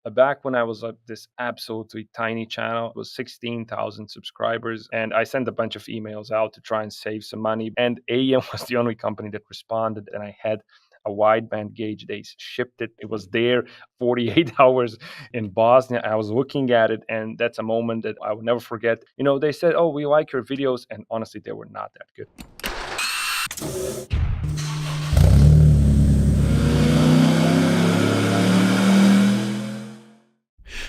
Back when I was this absolutely tiny channel, it was 16,000 subscribers, and I sent a bunch of emails out to try and save some money. And AEM was the only company that responded, and I had a wideband gauge. They shipped it. It was there 48 hours in Bosnia. I was looking at it, and that's a moment that I will never forget. They said, "Oh, we like your videos," and honestly, they were not that good.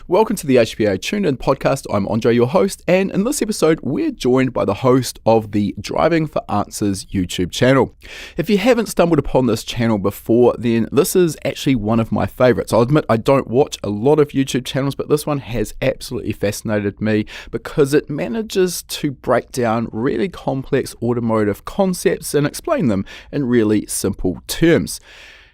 Welcome to the HPA Tuned In podcast. I'm Andre, your host, and in this episode, we're joined by the host of the Driving for Answers YouTube channel. If you haven't stumbled upon this channel before, then this is actually one of my favorites. I'll admit I don't watch a lot of YouTube channels, but this one has absolutely fascinated me because it manages to break down really complex automotive concepts and explain them in really simple terms.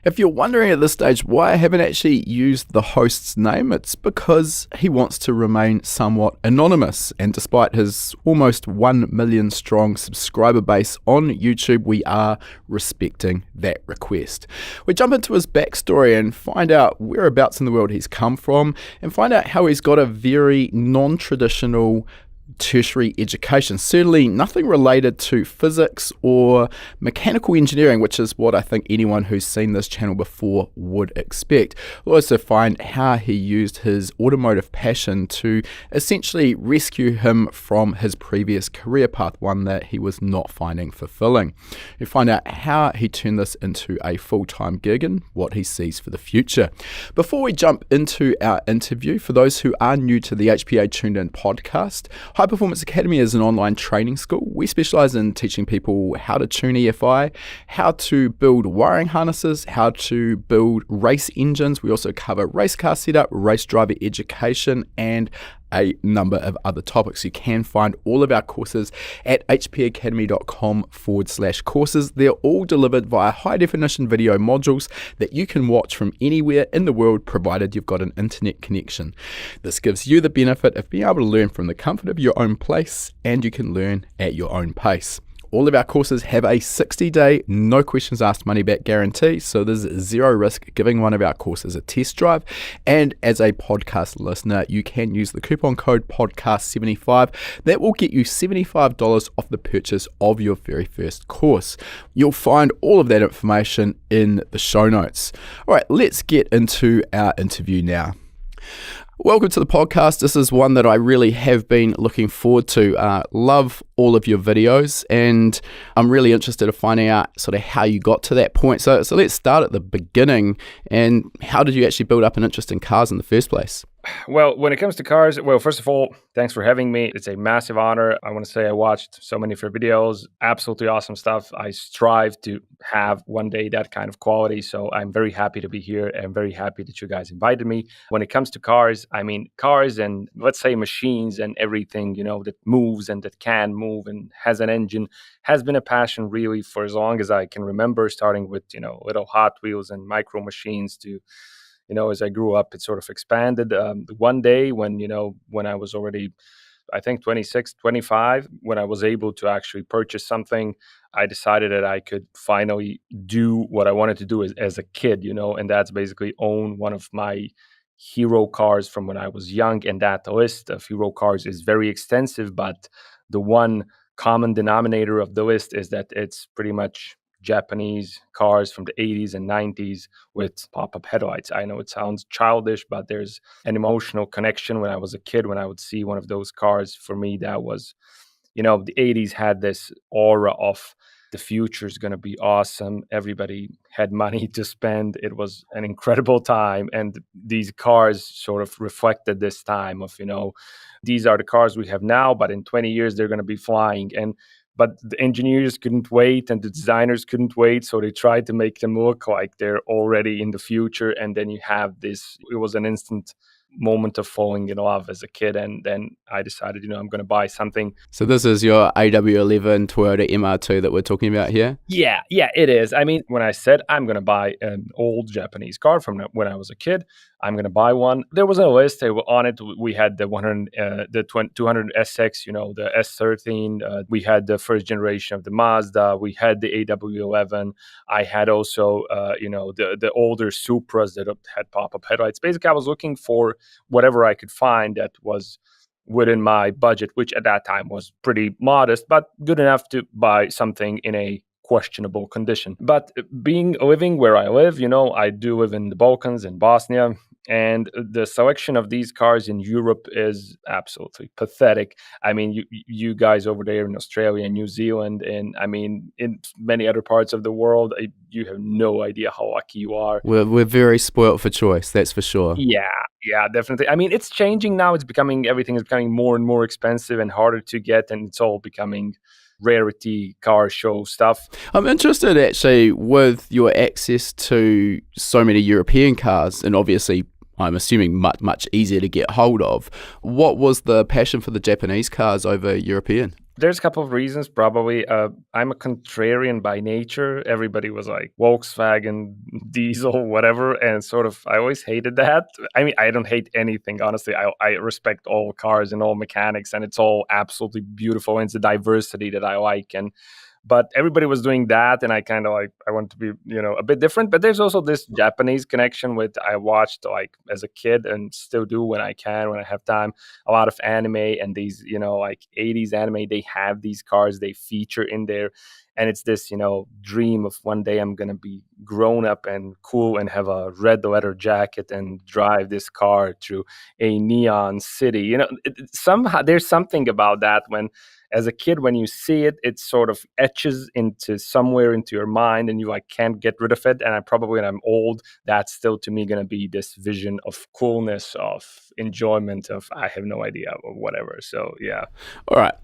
If you're wondering at this stage why I haven't actually used the host's name, it's because he wants to remain somewhat anonymous. And despite his almost 1 million strong subscriber base on YouTube, we are respecting that request. We jump into his backstory and find out whereabouts in the world he's come from and find out how he's got a very non-traditional tertiary education, certainly nothing related to physics or mechanical engineering, which is what I think anyone who's seen this channel before would expect. We'll also find how he used his automotive passion to essentially rescue him from his previous career path, one that he was not finding fulfilling. We find out how he turned this into a full-time gig and what he sees for the future. Before we jump into our interview, for those who are new to the HPA Tuned In podcast, High Performance Academy is an online training school. We specialize in teaching people how to tune EFI, how to build wiring harnesses, how to build race engines. We also cover race car setup, race driver education, and a number of other topics. You can find all of our courses at hpacademy.com/courses. They're all delivered via high definition video modules that you can watch from anywhere in the world, provided you've got an internet connection. This gives you the benefit of being able to learn from the comfort of your own place, and you can learn at your own pace. All of our courses have a 60-day, no questions asked money-back guarantee, so there's zero risk giving one of our courses a test drive. And as a podcast listener, you can use the coupon code podcast75. That will get you $75 off the purchase of your very first course. You'll find all of that information in the show notes. All right, let's get into our interview now. Welcome to the podcast. This is one that I really have been looking forward to. Love all of your videos, and I'm really interested in finding out sort of how you got to that point. So let's start at the beginning. And how did you actually build up an interest in cars in the first place? Well, when it comes to cars, first of all, thanks for having me. It's a massive honor. I want to say I watched so many of your videos. Absolutely awesome stuff. I strive to have one day that kind of quality. So I'm very happy to be here. I'm very happy that you guys invited me. When it comes to cars, cars and let's say machines and everything, that moves and that can move and has an engine has been a passion really for as long as I can remember, starting with, little Hot Wheels and micro machines to as I grew up, it sort of expanded. One day when I was already, I think 26, 25, when I was able to actually purchase something, I decided that I could finally do what I wanted to do as a kid, and that's basically own one of my hero cars from when I was young. And that list of hero cars is very extensive, but the one common denominator of the list is that it's pretty much Japanese cars from the 80s and 90s with pop-up headlights. I know it sounds childish, but there's an emotional connection. When I was a kid, when I would see one of those cars, for me, that was, the 80s had this aura of the future is going to be awesome. Everybody had money to spend. It was an incredible time. And these cars sort of reflected this time of, these are the cars we have now, but in 20 years, they're going to be flying. But the engineers couldn't wait and the designers couldn't wait. So they tried to make them look like they're already in the future. And then you have this, it was an instant moment of falling in love as a kid. And then I decided, I'm going to buy something. So this is your AW11 Toyota MR2 that we're talking about here? Yeah, it is. When I said I'm going to buy an old Japanese car from when I was a kid, I'm going to buy one. There was a list on it. We had the 200 SX, the S13. We had the first generation of the Mazda. We had the AW11. I had also, the older Supras that had pop-up headlights. Basically, I was looking for whatever I could find that was within my budget, which at that time was pretty modest, but good enough to buy something in a questionable condition. But living where I live, I do live in the Balkans, in Bosnia, and the selection of these cars in Europe is absolutely pathetic. I mean, you guys over there in Australia and New Zealand, and I mean, in many other parts of the world, you have no idea how lucky you are. We're very spoilt for choice, that's for sure. Yeah, definitely. I mean, it's changing now. Everything is becoming more and more expensive and harder to get, and it's all becoming rarity car show stuff. I'm interested actually with your access to so many European cars, and obviously I'm assuming much easier to get hold of. What was the passion for the Japanese cars over European? There's a couple of reasons, probably. I'm a contrarian by nature. Everybody was like Volkswagen, diesel, whatever. And I always hated that. I mean, I don't hate anything, honestly. I respect all cars and all mechanics, and it's all absolutely beautiful. And it's the diversity that I like. But everybody was doing that, and I kind of I want to be, a bit different. But there's also this Japanese connection I watched as a kid and still do when I can, when I have time, a lot of anime and these, 80s anime. They have these cars they feature in there. And it's this, dream of one day I'm going to be grown up and cool and have a red leather jacket and drive this car through a neon city. Somehow there's something about that when, as a kid, when you see it, it sort of etches somewhere into your mind and you can't get rid of it. And when I'm old, that's still to me going to be this vision of coolness, of enjoyment, of I have no idea or whatever. So, yeah. All right.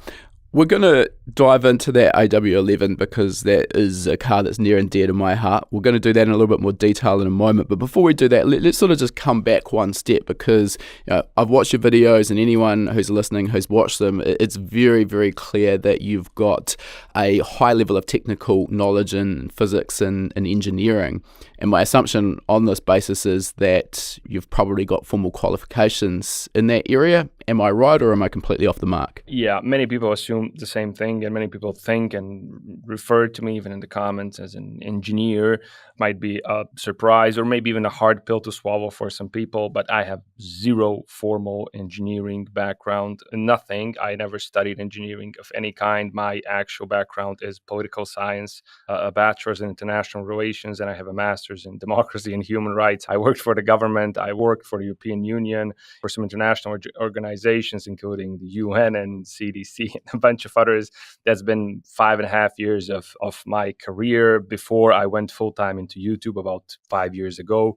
We're going to dive into that AW11 because that is a car that's near and dear to my heart. We're going to do that in a little bit more detail in a moment. But before we do that, let's sort of just come back one step because I've watched your videos, and anyone who's listening who's watched them, it's very, very clear that you've got a high level of technical knowledge in physics and engineering. And my assumption on this basis is that you've probably got formal qualifications in that area. Am I right, or am I completely off the mark? Yeah, many people assume the same thing, and many people think and refer to me even in the comments as an engineer. Might be a surprise or maybe even a hard pill to swallow for some people, but I have zero formal engineering background, nothing. I never studied engineering of any kind. My actual background is political science, a bachelor's in international relations, and I have a master's in democracy and human rights. I worked for the government. I worked for the European Union, for some international organizations, including the UN and CDC and a bunch of others. That's been 5.5 years of my career before I went full-time into YouTube about 5 years ago.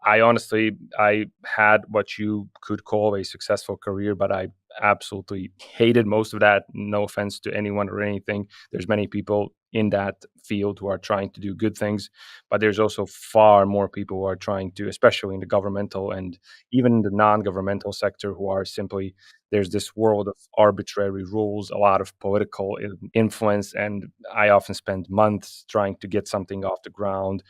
I had what you could call a successful career, but I absolutely hated most of that. No offense to anyone or anything. There's many people in that field who are trying to do good things, but there's also far more people who are trying to, especially in the governmental and even the non-governmental sector, who are simply, there's this world of arbitrary rules, a lot of political influence, and I often spend months trying to get something off the ground,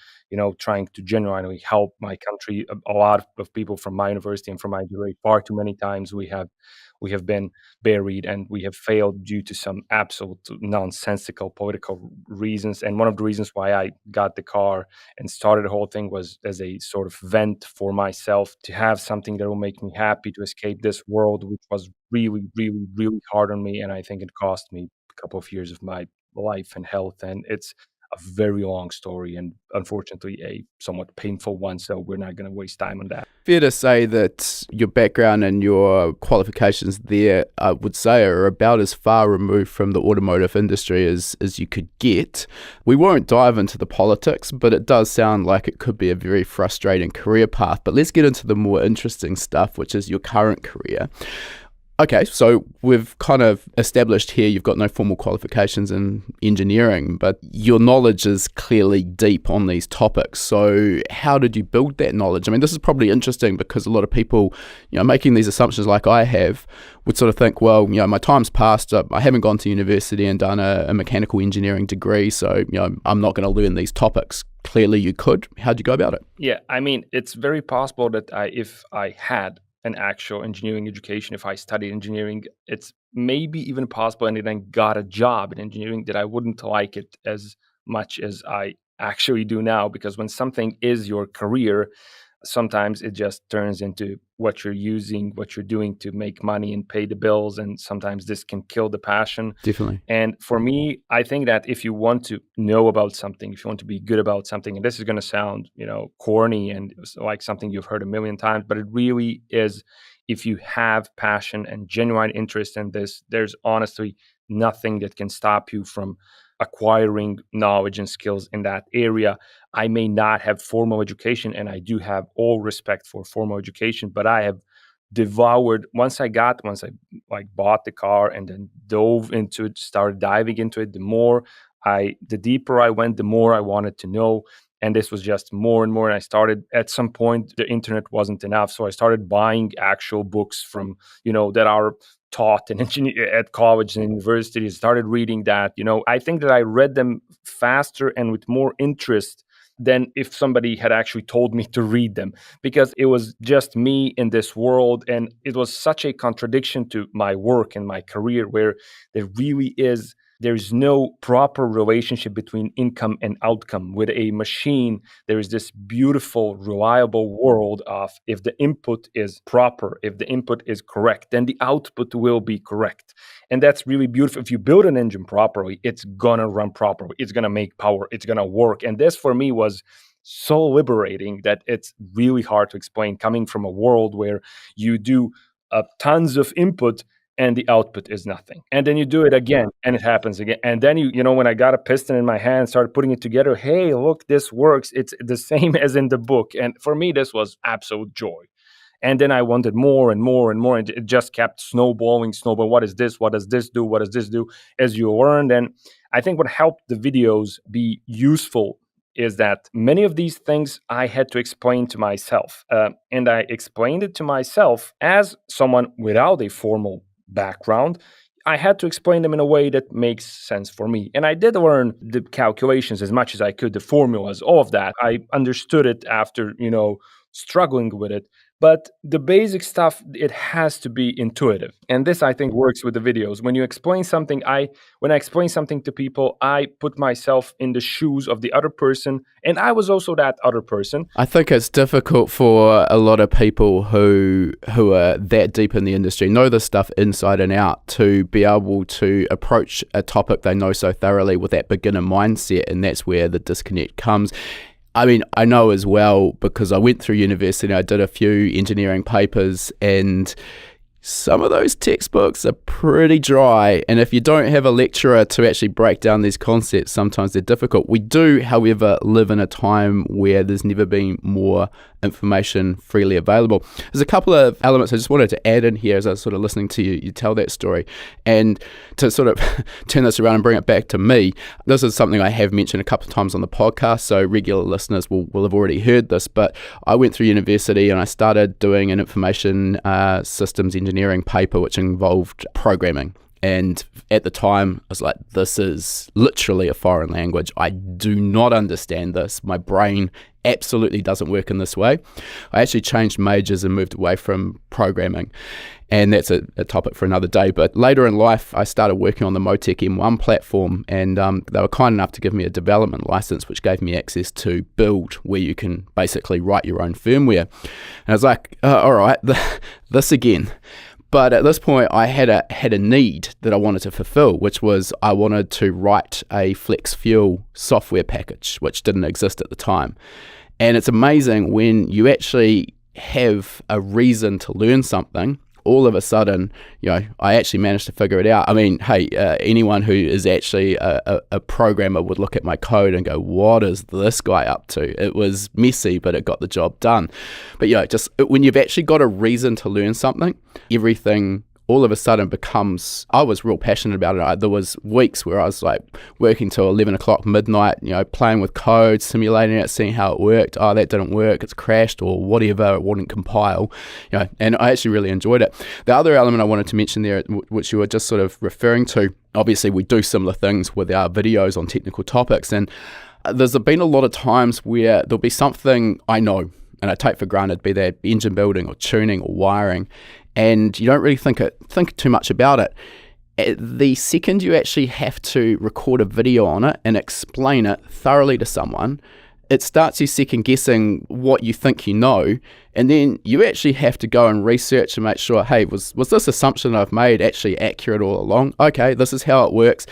trying to genuinely help my country. A lot of people from my university and from my degree, far too many times we have been buried and we have failed due to some absolute nonsensical political reasons. And one of the reasons why I got the car and started the whole thing was as a sort of vent for myself, to have something that will make me happy, to escape this world, which was really, really, really hard on me. And I think it cost me a couple of years of my life and health. And it's a very long story and unfortunately a somewhat painful one. So we're not going to waste time on that. Fair to say that your background and your qualifications there, I would say, are about as far removed from the automotive industry as you could get. We won't dive into the politics, but it does sound like it could be a very frustrating career path. But let's get into the more interesting stuff, which is your current career. Okay, so we've kind of established here you've got no formal qualifications in engineering, but your knowledge is clearly deep on these topics. So how did you build that knowledge? I mean, this is probably interesting because a lot of people, making these assumptions like I have, would sort of think, well, my time's passed. I haven't gone to university and done a mechanical engineering degree, so, I'm not going to learn these topics. clearly you could. How'd you go about it? Yeah, I mean, it's very possible that if I had an actual engineering education, if I studied engineering, it's maybe even possible and then got a job in engineering that I wouldn't like it as much as I actually do now. Because when something is your career, sometimes it just turns into what you're using, what you're doing to make money and pay the bills. And sometimes this can kill the passion. Definitely. And for me, I think that if you want to know about something, if you want to be good about something, and this is going to sound, corny and like something you've heard a million times, but it really is. If you have passion and genuine interest in this, there's honestly nothing that can stop you from acquiring knowledge and skills in that area. I may not have formal education, and I do have all respect for formal education, but I have devoured once I like bought the car and then dove into it, started diving into it. The deeper I went, the more I wanted to know. And this was just more and more. And I started, at some point, the internet wasn't enough. So I started buying actual books from, that are taught in at college and universities. Started reading that. I think that I read them faster and with more interest than if somebody had actually told me to read them, because it was just me in this world. And it was such a contradiction to my work and my career, where there's no proper relationship between income and outcome. With a machine, there is this beautiful, reliable world of, if the input is proper, if the input is correct, then the output will be correct. And that's really beautiful. If you build an engine properly, it's gonna run properly. It's gonna make power. It's gonna work. And this for me was so liberating that it's really hard to explain, coming from a world where you do tons of input and the output is nothing. And then you do it again and it happens again. And then when I got a piston in my hand, started putting it together, hey, look, this works. It's the same as in the book. And for me, this was absolute joy. And then I wanted more and more and more. And it just kept snowballing. What is this? What does this do? What does this do? As you learned. And I think what helped the videos be useful is that many of these things I had to explain to myself. And I explained it to myself as someone without a formal background. I had to explain them in a way that makes sense for me. And I did learn the calculations as much as I could, the formulas, all of that. I understood it after, struggling with it. But the basic stuff, it has to be intuitive. And this, I think, works with the videos. When you explain something, when I explain something to people, I put myself in the shoes of the other person. And I was also that other person. I think it's difficult for a lot of people who are that deep in the industry, know this stuff inside and out, to be able to approach a topic they know so thoroughly with that beginner mindset. And that's where the disconnect comes. I mean, I know as well, because I went through university, I did a few engineering papers, and some of those textbooks are pretty dry. And if you don't have a lecturer to actually break down these concepts, sometimes they're difficult. We do, however, live in a time where there's never been more information freely available. There's a couple of elements I just wanted to add in here as I was sort of listening to you tell that story. And to sort of turn this around and bring it back to me, this is something I have mentioned a couple of times on the podcast, so regular listeners will have already heard this, but I went through university and I started doing an information systems engineering paper which involved programming. And at the time, I was like, this is literally a foreign language. I do not understand this. My brain absolutely doesn't work in this way. I actually changed majors and moved away from programming. And that's a topic for another day. But later in life, I started working on the Motec M1 platform, and they were kind enough to give me a development license, which gave me access to build, where you can basically write your own firmware. And I was like, all right, this again. But at this point, I had a need that I wanted to fulfill, which was I wanted to write a flex fuel software package, which didn't exist at the time. And it's amazing when you actually have a reason to learn something. All of a sudden, I actually managed to figure it out. I mean, hey, anyone who is actually a programmer would look at my code and go, what is this guy up to? It was messy, but it got the job done. But, just when you've actually got a reason to learn something, everything all of a sudden becomes, I was real passionate about it. There was weeks where I was like working till 11 o'clock midnight, playing with code, simulating it, seeing how it worked. Oh, that didn't work, it's crashed or whatever, it wouldn't compile, and I actually really enjoyed it. The other element I wanted to mention there, which you were just sort of referring to, obviously we do similar things with our videos on technical topics, and There's been a lot of times where there'll be something I know and I take for granted, be that engine building or tuning or wiring, and you don't really think too much about it. The second you actually have to record a video on it and explain it thoroughly to someone, it starts you second guessing what you think you know, and then you actually have to go and research and make sure, hey, was this assumption I've made actually accurate all along? Okay, this is how it works.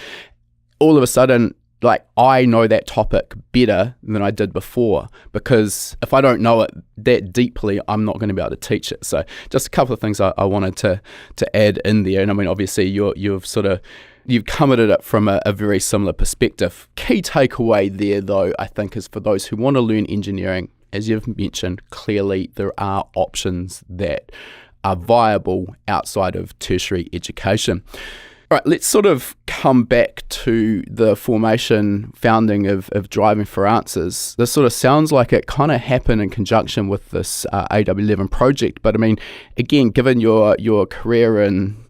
All of a sudden, like, I know that topic better than I did before, because if I don't know it that deeply, I'm not going to be able to teach it. So just a couple of things I wanted to add in there. And I mean, obviously you've come at it from a very similar perspective. Key takeaway there, though, I think, is for those who want to learn engineering, as you've mentioned, clearly there are options that are viable outside of tertiary education. All right, let's sort of come back to the founding of Driving for Answers. This sort of sounds like it kind of happened in conjunction with this AW11 project, but I mean, again, given your career in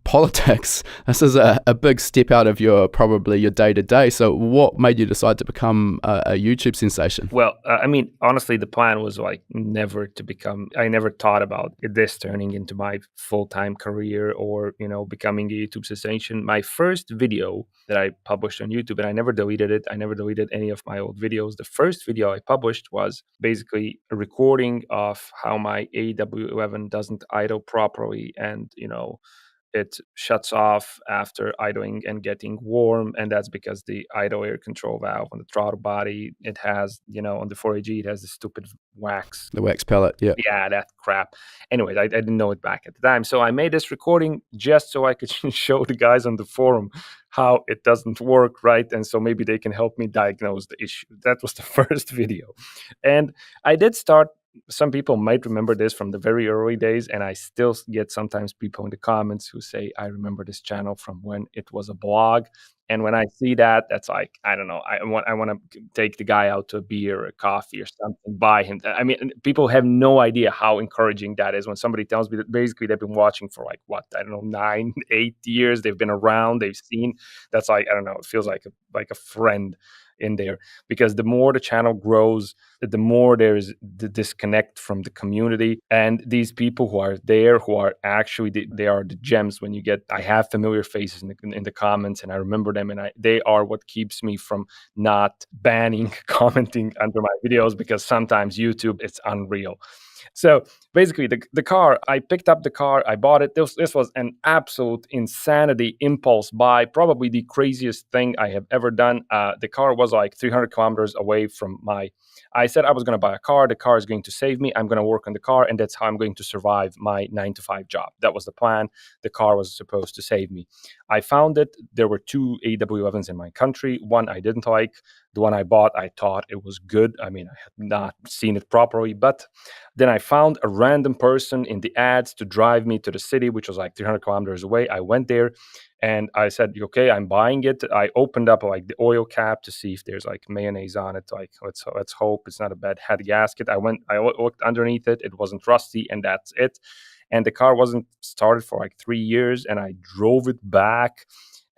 politics, this is a big step out of probably your day-to-day. So what made you decide to become a YouTube sensation? Well, I mean, honestly, the plan was like I never thought about this turning into my full-time career or, becoming a YouTube sensation. My first video that I published on YouTube, and I never deleted it. I never deleted any of my old videos. The first video I published was basically a recording of how my AW11 doesn't idle properly, and, it shuts off after idling and getting warm, and that's because the idle air control valve on the throttle body, it has, on the 4AG, it has the stupid wax. The wax pellet, yeah. Yeah, that crap. Anyways, I didn't know it back at the time. So I made this recording just so I could show the guys on the forum how it doesn't work, right? And so maybe they can help me diagnose the issue. That was the first video. And I did start. Some people might remember this from the very early days, and I still get sometimes people in the comments who say, I remember this channel from when it was a blog. And when I see that, that's like, I don't know, I want to take the guy out to a beer or a coffee or something, buy him. I mean, people have no idea how encouraging that is when somebody tells me that basically they've been watching for like, what, I don't know, 9, 8 years. They've been around, they've seen. That's like, I don't know, it feels like a friend in there, because the more the channel grows, the more there's the disconnect from the community, and these people who are there, who are actually they are the gems. When I have familiar faces in the comments, and I remember them, and they are what keeps me from not banning commenting under my videos, because sometimes YouTube, it's unreal. So basically, the car, I picked up the car, I bought it. This was an absolute insanity impulse buy, probably the craziest thing I have ever done. The car was like 300 kilometers away from I said I was going to buy a car. The car is going to save me. I'm going to work on the car, and that's how I'm going to survive my 9-to-5 job. That was the plan. The car was supposed to save me. I found it. There were 2 AW11s in my country. One I didn't like. The one I bought, I thought it was good. I mean, I had not seen it properly, but then I found a random person in the ads to drive me to the city, which was like 300 kilometers away. I went there and I said, okay, I'm buying it. I opened up like the oil cap to see if there's like mayonnaise on it. Like, let's hope it's not a bad head gasket. I looked underneath it. It wasn't rusty, and that's it. And the car wasn't started for like 3 years, and I drove it back.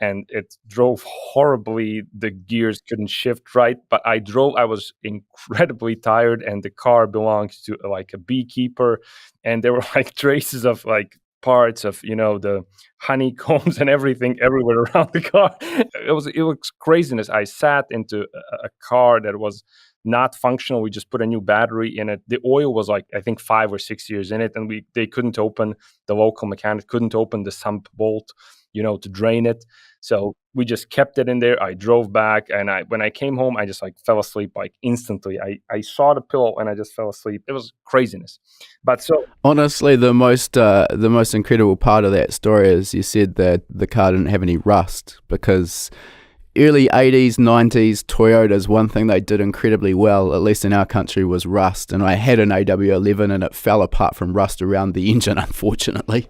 And it drove horribly. The gears couldn't shift right, but I was incredibly tired, and the car belongs to like a beekeeper, and there were like traces of like parts of, the honeycombs and everything everywhere around the car. It was craziness. I sat into a car that was not functional. We just put a new battery in it. The oil was like, I think 5 or 6 years in it, and the local mechanic couldn't open the sump bolt, to drain it. So we just kept it in there. I drove back, and when I came home, I just like fell asleep like instantly. I saw the pillow and I just fell asleep. It was craziness. But so honestly, the most incredible part of that story is you said that the car didn't have any rust, because early 80s, 90s Toyotas, one thing they did incredibly well, at least in our country, was rust. And I had an AW11 and it fell apart from rust around the engine, unfortunately.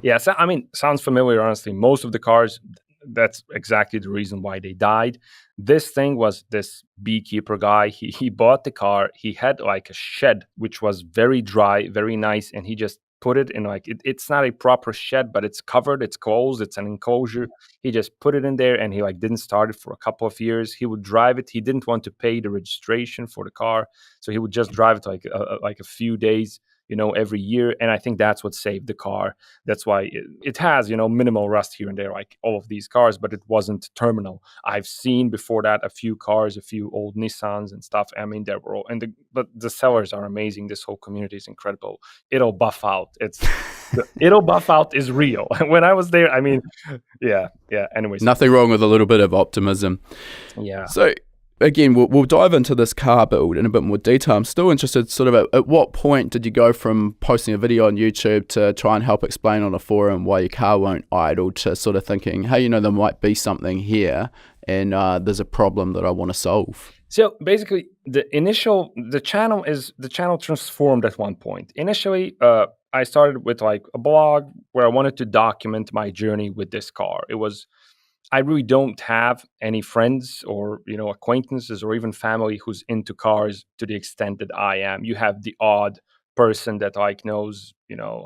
Yeah. So, I mean, sounds familiar, honestly. Most of the cars, that's exactly the reason why they died. This thing was this beekeeper guy. He bought the car. He had like a shed, which was very dry, very nice. And he just put it in like, it's not a proper shed, but it's covered, it's closed, it's an enclosure. He just put it in there and he like didn't start it for a couple of years. He would drive it. He didn't want to pay the registration for the car. So he would just drive it like a few days, every year. And I think that's what saved the car. That's why it has, minimal rust here and there, like all of these cars, but it wasn't terminal. I've seen before that a few cars, a few old Nissans and stuff. I mean, they were all, but the sellers are amazing. This whole community is incredible. It'll buff out. It'll buff out is real. When I was there, I mean, yeah. Anyways. Nothing wrong with a little bit of optimism. Yeah. So, again, we'll dive into this car build in a bit more detail. I'm still interested sort of at what point did you go from posting a video on YouTube to try and help explain on a forum why your car won't idle to sort of thinking, hey, there might be something here and there's a problem that I want to solve? So basically, the channel transformed at one point. Initially, I started with like a blog where I wanted to document my journey with this car. I really don't have any friends or, acquaintances or even family who's into cars to the extent that I am. You have the odd person that like knows,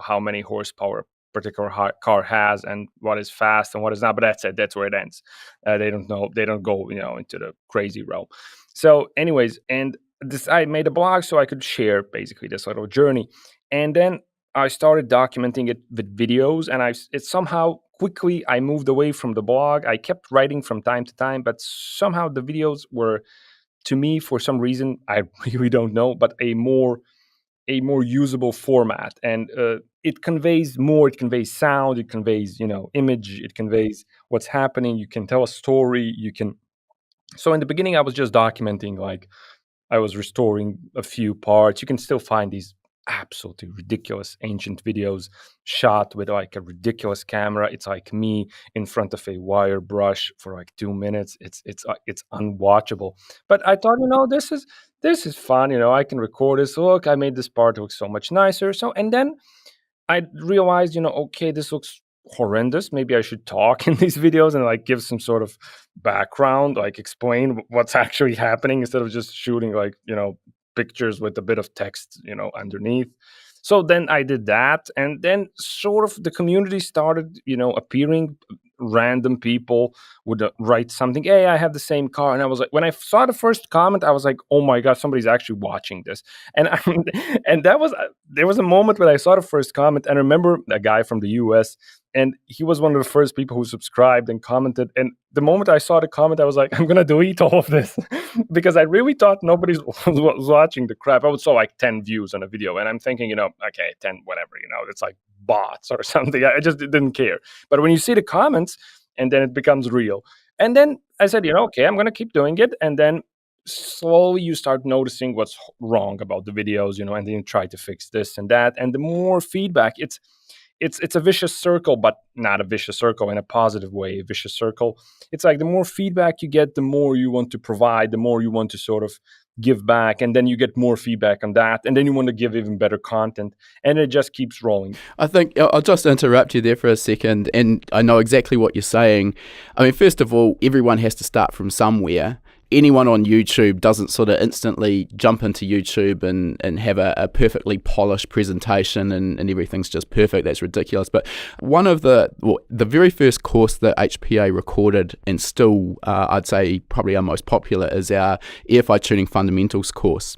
how many horsepower a particular car has and what is fast and what is not, but that's it. That's where it ends. They don't know. They don't go, into the crazy realm. So anyways, I made a blog so I could share basically this little journey. And then I started documenting it with videos, and it somehow quickly I moved away from the blog. I kept writing from time to time, but somehow the videos were, to me, for some reason, I really don't know, but a more usable format. And it conveys more. It conveys sound. It conveys, image. It conveys what's happening. You can tell a story. So in the beginning, I was just documenting, like I was restoring a few parts. You can still find these absolutely ridiculous ancient videos shot with like a ridiculous camera. It's like me in front of a wire brush for like 2 minutes. It's unwatchable. But I thought, this is fun. I can record this. Look, I made this part look so much nicer. So, and then I realized, okay, this looks horrendous. Maybe I should talk in these videos and like give some sort of background, like explain what's actually happening instead of just shooting like, pictures with a bit of text, underneath. So then I did that, and then sort of the community started, appearing. Random people would write something, hey, I have the same car. And I was like, when I saw the first comment, I was like, oh my God, somebody's actually watching this. And there was a moment when I saw the first comment, and I remember a guy from the US, and he was one of the first people who subscribed and commented. And the moment I saw the comment, I was like, I'm going to delete all of this because I really thought nobody was watching the crap. I would saw like 10 views on a video, and I'm thinking, okay, 10, whatever, it's like bots or something. I just didn't care. But when you see the comments, and then it becomes real. And then I said, okay, I'm going to keep doing it. And then slowly you start noticing what's wrong about the videos, and then you try to fix this and that. And the more feedback, it's a vicious circle, but not a vicious circle in a positive way, a vicious circle. It's like the more feedback you get, the more you want to provide, the more you want to sort of give back, and then you get more feedback on that, and then you want to give even better content, and it just keeps rolling. I think I'll just interrupt you there for a second, and I know exactly what you're saying. I mean, first of all, everyone has to start from somewhere. Anyone on YouTube doesn't sort of instantly jump into YouTube and have a perfectly polished presentation and everything's just perfect. That's ridiculous. But one of the very first course that HPA recorded, and still I'd say probably our most popular, is our EFI Tuning Fundamentals course.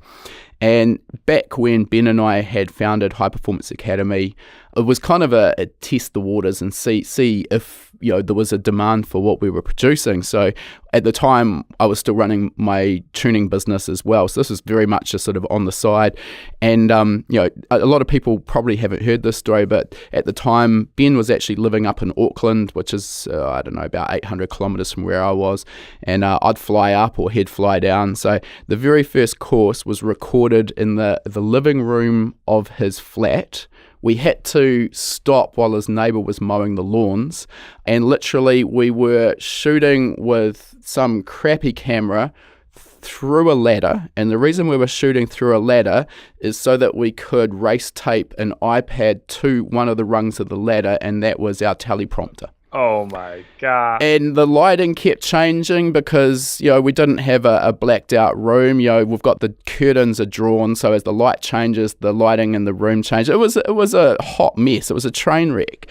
And back when Ben and I had founded High Performance Academy, it was kind of a test the waters and see if there was a demand for what we were producing. So at the time, I was still running my tuning business as well. So this was very much just sort of on the side. And a lot of people probably haven't heard this story, but at the time, Ben was actually living up in Auckland, which is about 800 kilometers from where I was. And I'd fly up or he'd fly down. So the very first course was recorded in the living room of his flat. We had to stop while his neighbour was mowing the lawns, and literally we were shooting with some crappy camera through a ladder. And the reason we were shooting through a ladder is so that we could race tape an iPad to one of the rungs of the ladder, and that was our teleprompter. Oh my God. And the lighting kept changing because, we didn't have a blacked out room. We've got the curtains are drawn, so as the light changes, the lighting in the room changes. It was a hot mess. It was a train wreck.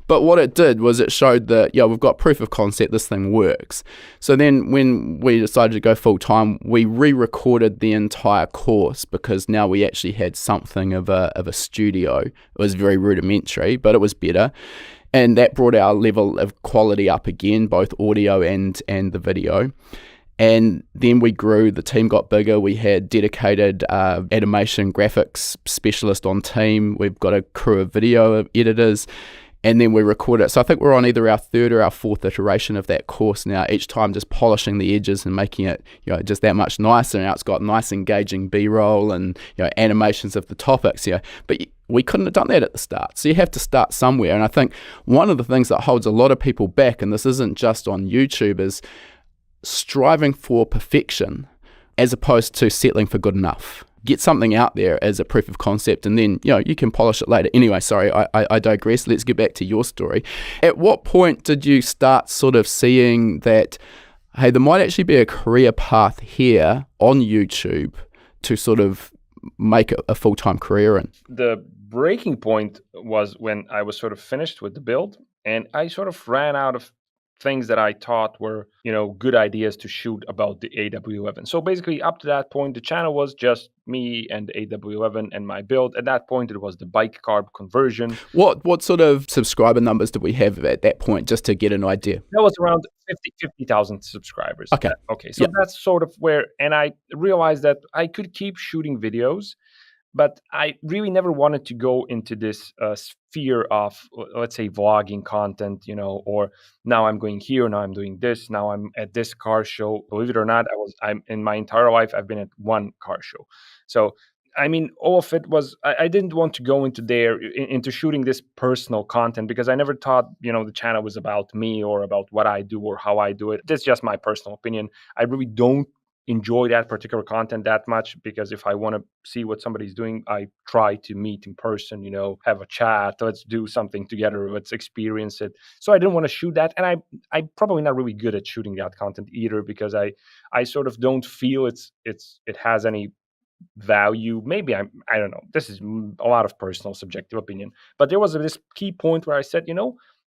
But what it did was it showed that, we've got proof of concept, this thing works. So then when we decided to go full time, we re-recorded the entire course because now we actually had something of a studio. It was very rudimentary, but it was better. And that brought our level of quality up again, both audio and the video. And then we grew, the team got bigger, we had dedicated animation graphics specialist on team, we've got a crew of video editors, and then we record it. So I think we're on either our third or our fourth iteration of that course now, each time just polishing the edges and making it just that much nicer. Now it's got nice engaging B-roll and animations of the topics. But we couldn't have done that at the start. So you have to start somewhere. And I think one of the things that holds a lot of people back, and this isn't just on YouTube, is striving for perfection as opposed to settling for good enough. Get something out there as a proof of concept, and then you can polish it later. Anyway, sorry, I digress. Let's get back to your story. At what point did you start sort of seeing that, hey, there might actually be a career path here on YouTube to sort of make a full-time career in? The breaking point was when I was sort of finished with the build, and I sort of ran out of things that I thought were, good ideas to shoot about the AW11. So basically, up to that point, the channel was just me and the AW11 and my build. At that point, it was the bike carb conversion. What sort of subscriber numbers did we have at that point, just to get an idea? That was around 50,000 subscribers. Okay. Okay. So that's sort of where, and I realized that I could keep shooting videos, but I really never wanted to go into this sphere of, let's say, vlogging content, or now I'm going here, now I'm doing this, now I'm at this car show. Believe it or not, I'm in my entire life, I've been at one car show. So, I mean, all of it was, I didn't want to go into shooting this personal content because I never thought, the channel was about me or about what I do or how I do it. That's just my personal opinion. I really don't enjoy that particular content that much because if I want to see what somebody's doing, I try to meet in person, have a chat, let's do something together, let's experience it. So I didn't want to shoot that, and I'm probably not really good at shooting that content either because I sort of don't feel it has any value. Maybe I don't know. This is a lot of personal subjective opinion, but there was this key point where I said,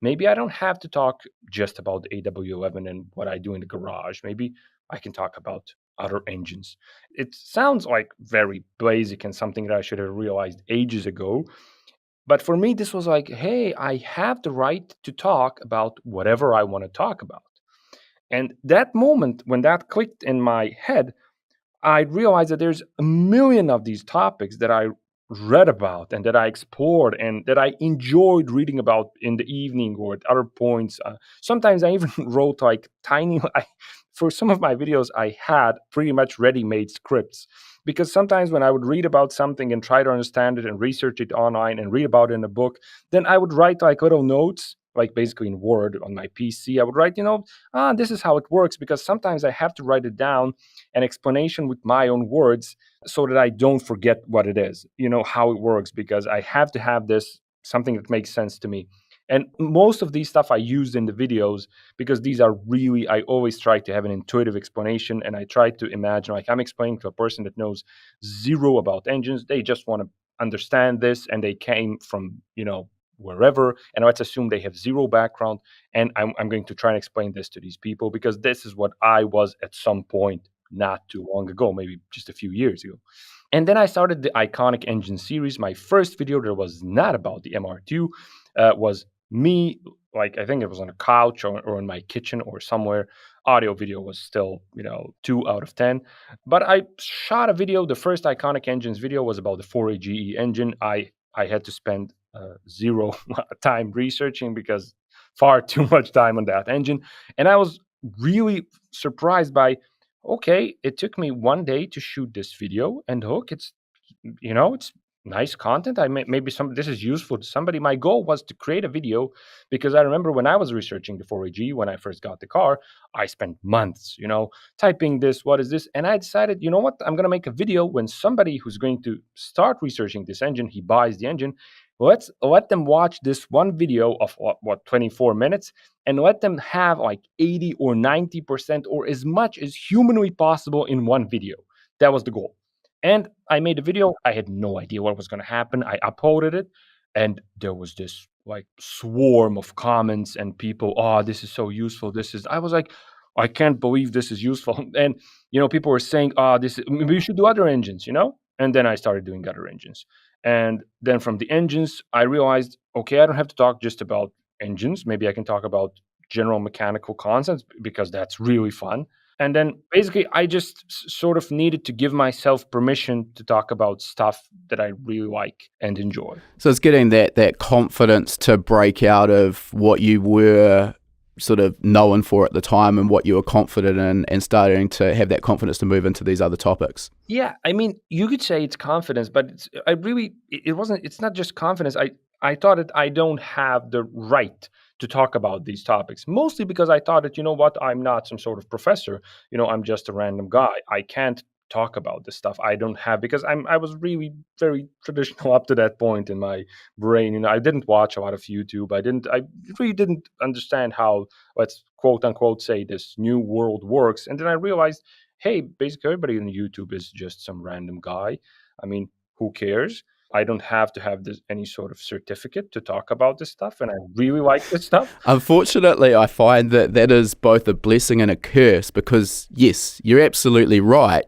maybe I don't have to talk just about the AW11 and what I do in the garage. Maybe I can talk about other engines. It sounds like very basic and something that I should have realized ages ago. But for me, this was like, hey, I have the right to talk about whatever I want to talk about. And that moment when that clicked in my head, I realized that there's a million of these topics that I read about and that I explored and that I enjoyed reading about in the evening or at other points. Sometimes I even wrote like tiny, for some of my videos, I had pretty much ready-made scripts because sometimes when I would read about something and try to understand it and research it online and read about it in a book, then I would write like little notes, like basically in Word on my PC. I would write, this is how it works because sometimes I have to write it down, an explanation with my own words so that I don't forget what it is, how it works, because I have to have this something that makes sense to me. And most of these stuff I used in the videos because these are really, I always try to have an intuitive explanation and I try to imagine like I'm explaining to a person that knows zero about engines. They just want to understand this and they came from, wherever, and let's assume they have zero background. And I'm going to try and explain this to these people because this is what I was at some point not too long ago, maybe just a few years ago. And then I started the Iconic Engine series. My first video that was not about the MR2 was me, like I think it was on a couch or in my kitchen or somewhere. Audio video was still, 2 out of 10. But I shot a video. The first Iconic Engines video was about the 4AGE engine. I had to spend zero time researching because far too much time on that engine. And I was really surprised by, okay, it took me one day to shoot this video and hook. It's nice content. Maybe this is useful to somebody. My goal was to create a video because I remember when I was researching the 4AG when I first got the car, I spent months, typing this, what is this? And I decided, you know what? I'm going to make a video when somebody who's going to start researching this engine, he buys the engine Let's let them watch this one video of 24 minutes, and let them have like 80 or 90% or as much as humanly possible in one video. That was the goal. And I made a video. I had no idea what was going to happen. I uploaded it, and there was this like swarm of comments and people, oh, this is so useful. I was like, I can't believe this is useful. And, people were saying, oh, we should do other engines. And then I started doing other engines. And then from the engines, I realized, okay, I don't have to talk just about engines. Maybe I can talk about general mechanical concepts because that's really fun. And then basically, I just sort of needed to give myself permission to talk about stuff that I really like and enjoy. So it's getting that confidence to break out of what you were sort of known for at the time and what you were confident in, and starting to have that confidence to move into these other topics. Yeah, I mean, you could say it's confidence, but it's not just confidence. I thought that I don't have the right to talk about these topics, mostly because I thought that, I'm not some sort of professor. I'm just a random guy. I can't talk about this stuff. I don't have, because I was really very traditional up to that point in my brain. I didn't watch a lot of YouTube. I really didn't understand how, let's quote unquote say, this new world works. And then I realized, hey, basically everybody on YouTube is just some random guy. I mean, who cares? I don't have to have any sort of certificate to talk about this stuff, and I really like this stuff. Unfortunately, I find that is both a blessing and a curse, because yes, you're absolutely right,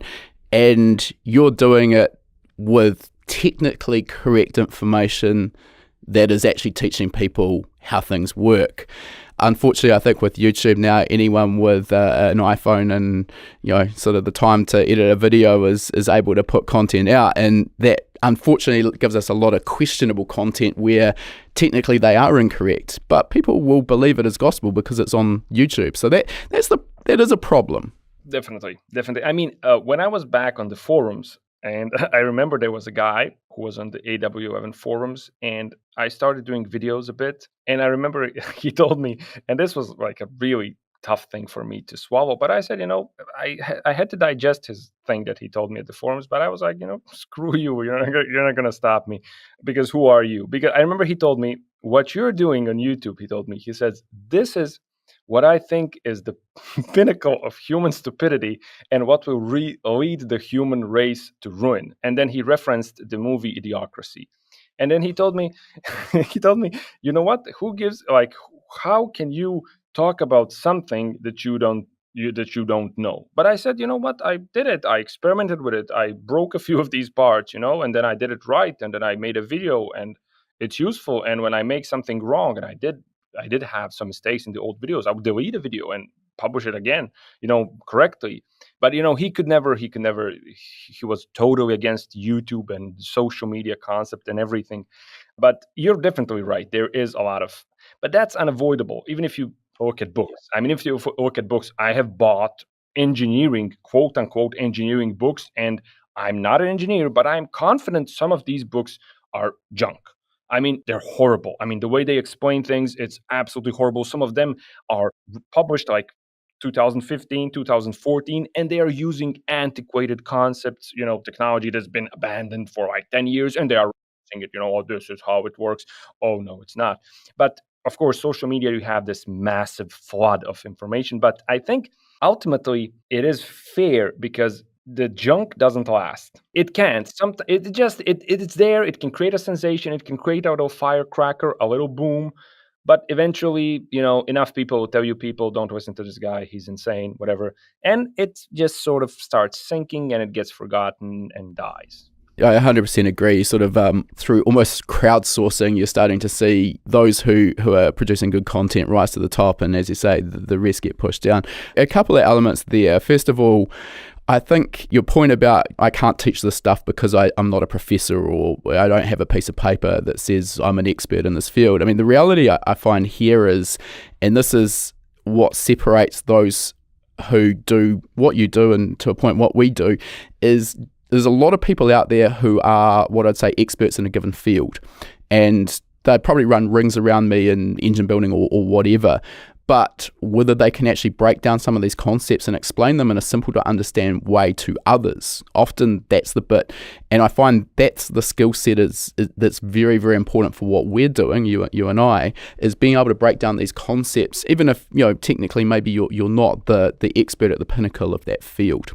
and you're doing it with technically correct information that is actually teaching people how things work. Unfortunately, I think with YouTube now, anyone with an iPhone and sort of the time to edit a video is able to put content out, and that unfortunately gives us a lot of questionable content where technically they are incorrect, but people will believe it as gospel because it's on YouTube. So that is a problem. Definitely. I mean, when I was back on the forums, and I remember there was a guy who was on the AW11 forums, and I started doing videos a bit. And I remember he told me, and this was like a really tough thing for me to swallow, but I said, I had to digest his thing that he told me at the forums, but I was like, screw you, you're not going to stop me, because who are you? Because I remember he told me, what you're doing on YouTube, he says, this is what I think is the pinnacle of human stupidity and what will lead the human race to ruin. And then he referenced the movie Idiocracy. And then he told me, you know what? How can you talk about something that you don't know? But I said, you know what? I did it. I experimented with it. I broke a few of these parts, and then I did it right. And then I made a video, and it's useful. And when I make something wrong, and I did have some mistakes in the old videos, I would delete a video and publish it again, correctly. But he was totally against YouTube and social media concept and everything. But you're definitely right. There is a lot of, but that's unavoidable. Even if you look at books. I mean, if you look at books, I have bought engineering, quote unquote, engineering books, and I'm not an engineer, but I'm confident some of these books are junk. I mean, they're horrible. I mean, the way they explain things, it's absolutely horrible. Some of them are published like 2015, 2014, and they are using antiquated concepts, technology that's been abandoned for like 10 years, and they are saying it, oh, this is how it works. Oh, no, it's not. But of course, social media, you have this massive flood of information. But I think ultimately it is fair because the junk doesn't last. It can't. It's there. It can create a sensation. It can create a little firecracker, a little boom. But eventually, enough people will tell you, people don't listen to this guy. He's insane, whatever. And it just sort of starts sinking, and it gets forgotten and dies. I 100% agree. Sort of through almost crowdsourcing, you're starting to see those who are producing good content rise to the top, and as you say, the rest get pushed down. A couple of elements there. First of all, I think your point about I can't teach this stuff because I'm not a professor, or I don't have a piece of paper that says I'm an expert in this field. I mean, the reality I find here is, and this is what separates those who do what you do and to a point what we do, is there's a lot of people out there who are what I'd say experts in a given field, and they probably run rings around me in engine building or whatever. but whether they can actually break down some of these concepts and explain them in a simple to understand way to others. Often that's the bit, and I find that's the skill set that's very, very important for what we're doing, you and I, is being able to break down these concepts, even if, technically maybe you're not the expert at the pinnacle of that field.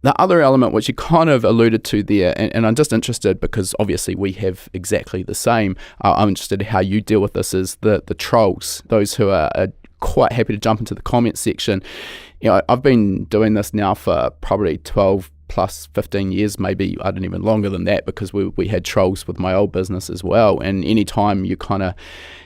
The other element, which you kind of alluded to there, and I'm just interested because obviously we have exactly the same, I'm interested in how you deal with this, is the trolls, those who are quite happy to jump into the comment section. I've been doing this now for probably 12 plus 15 years, maybe I don't even longer than that, because we had trolls with my old business as well. And anytime you're kind of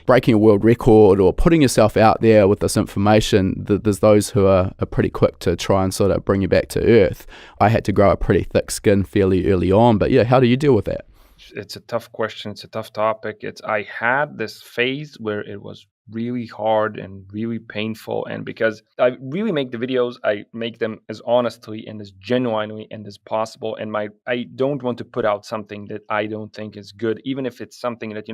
breaking a world record or putting yourself out there with this information, there's those who are pretty quick to try and sort of bring you back to earth. I had to grow a pretty thick skin fairly early on, but yeah, how do you deal with that? It's a tough question. It's a tough topic. I had this phase where it was really hard and really painful, and because I really make the videos, I make them as honestly and as genuinely and as possible, and I don't want to put out something that I don't think is good, even if it's something that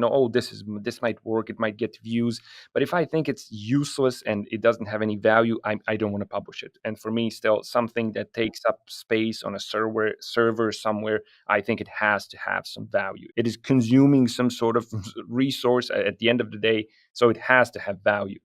this might work, it might get views, but if I think it's useless and it doesn't have any value, I don't want to publish it. And for me, still, something that takes up space on a server somewhere, I think it has to have some value. It is consuming some sort of resource at the end of the day, so it has to have value.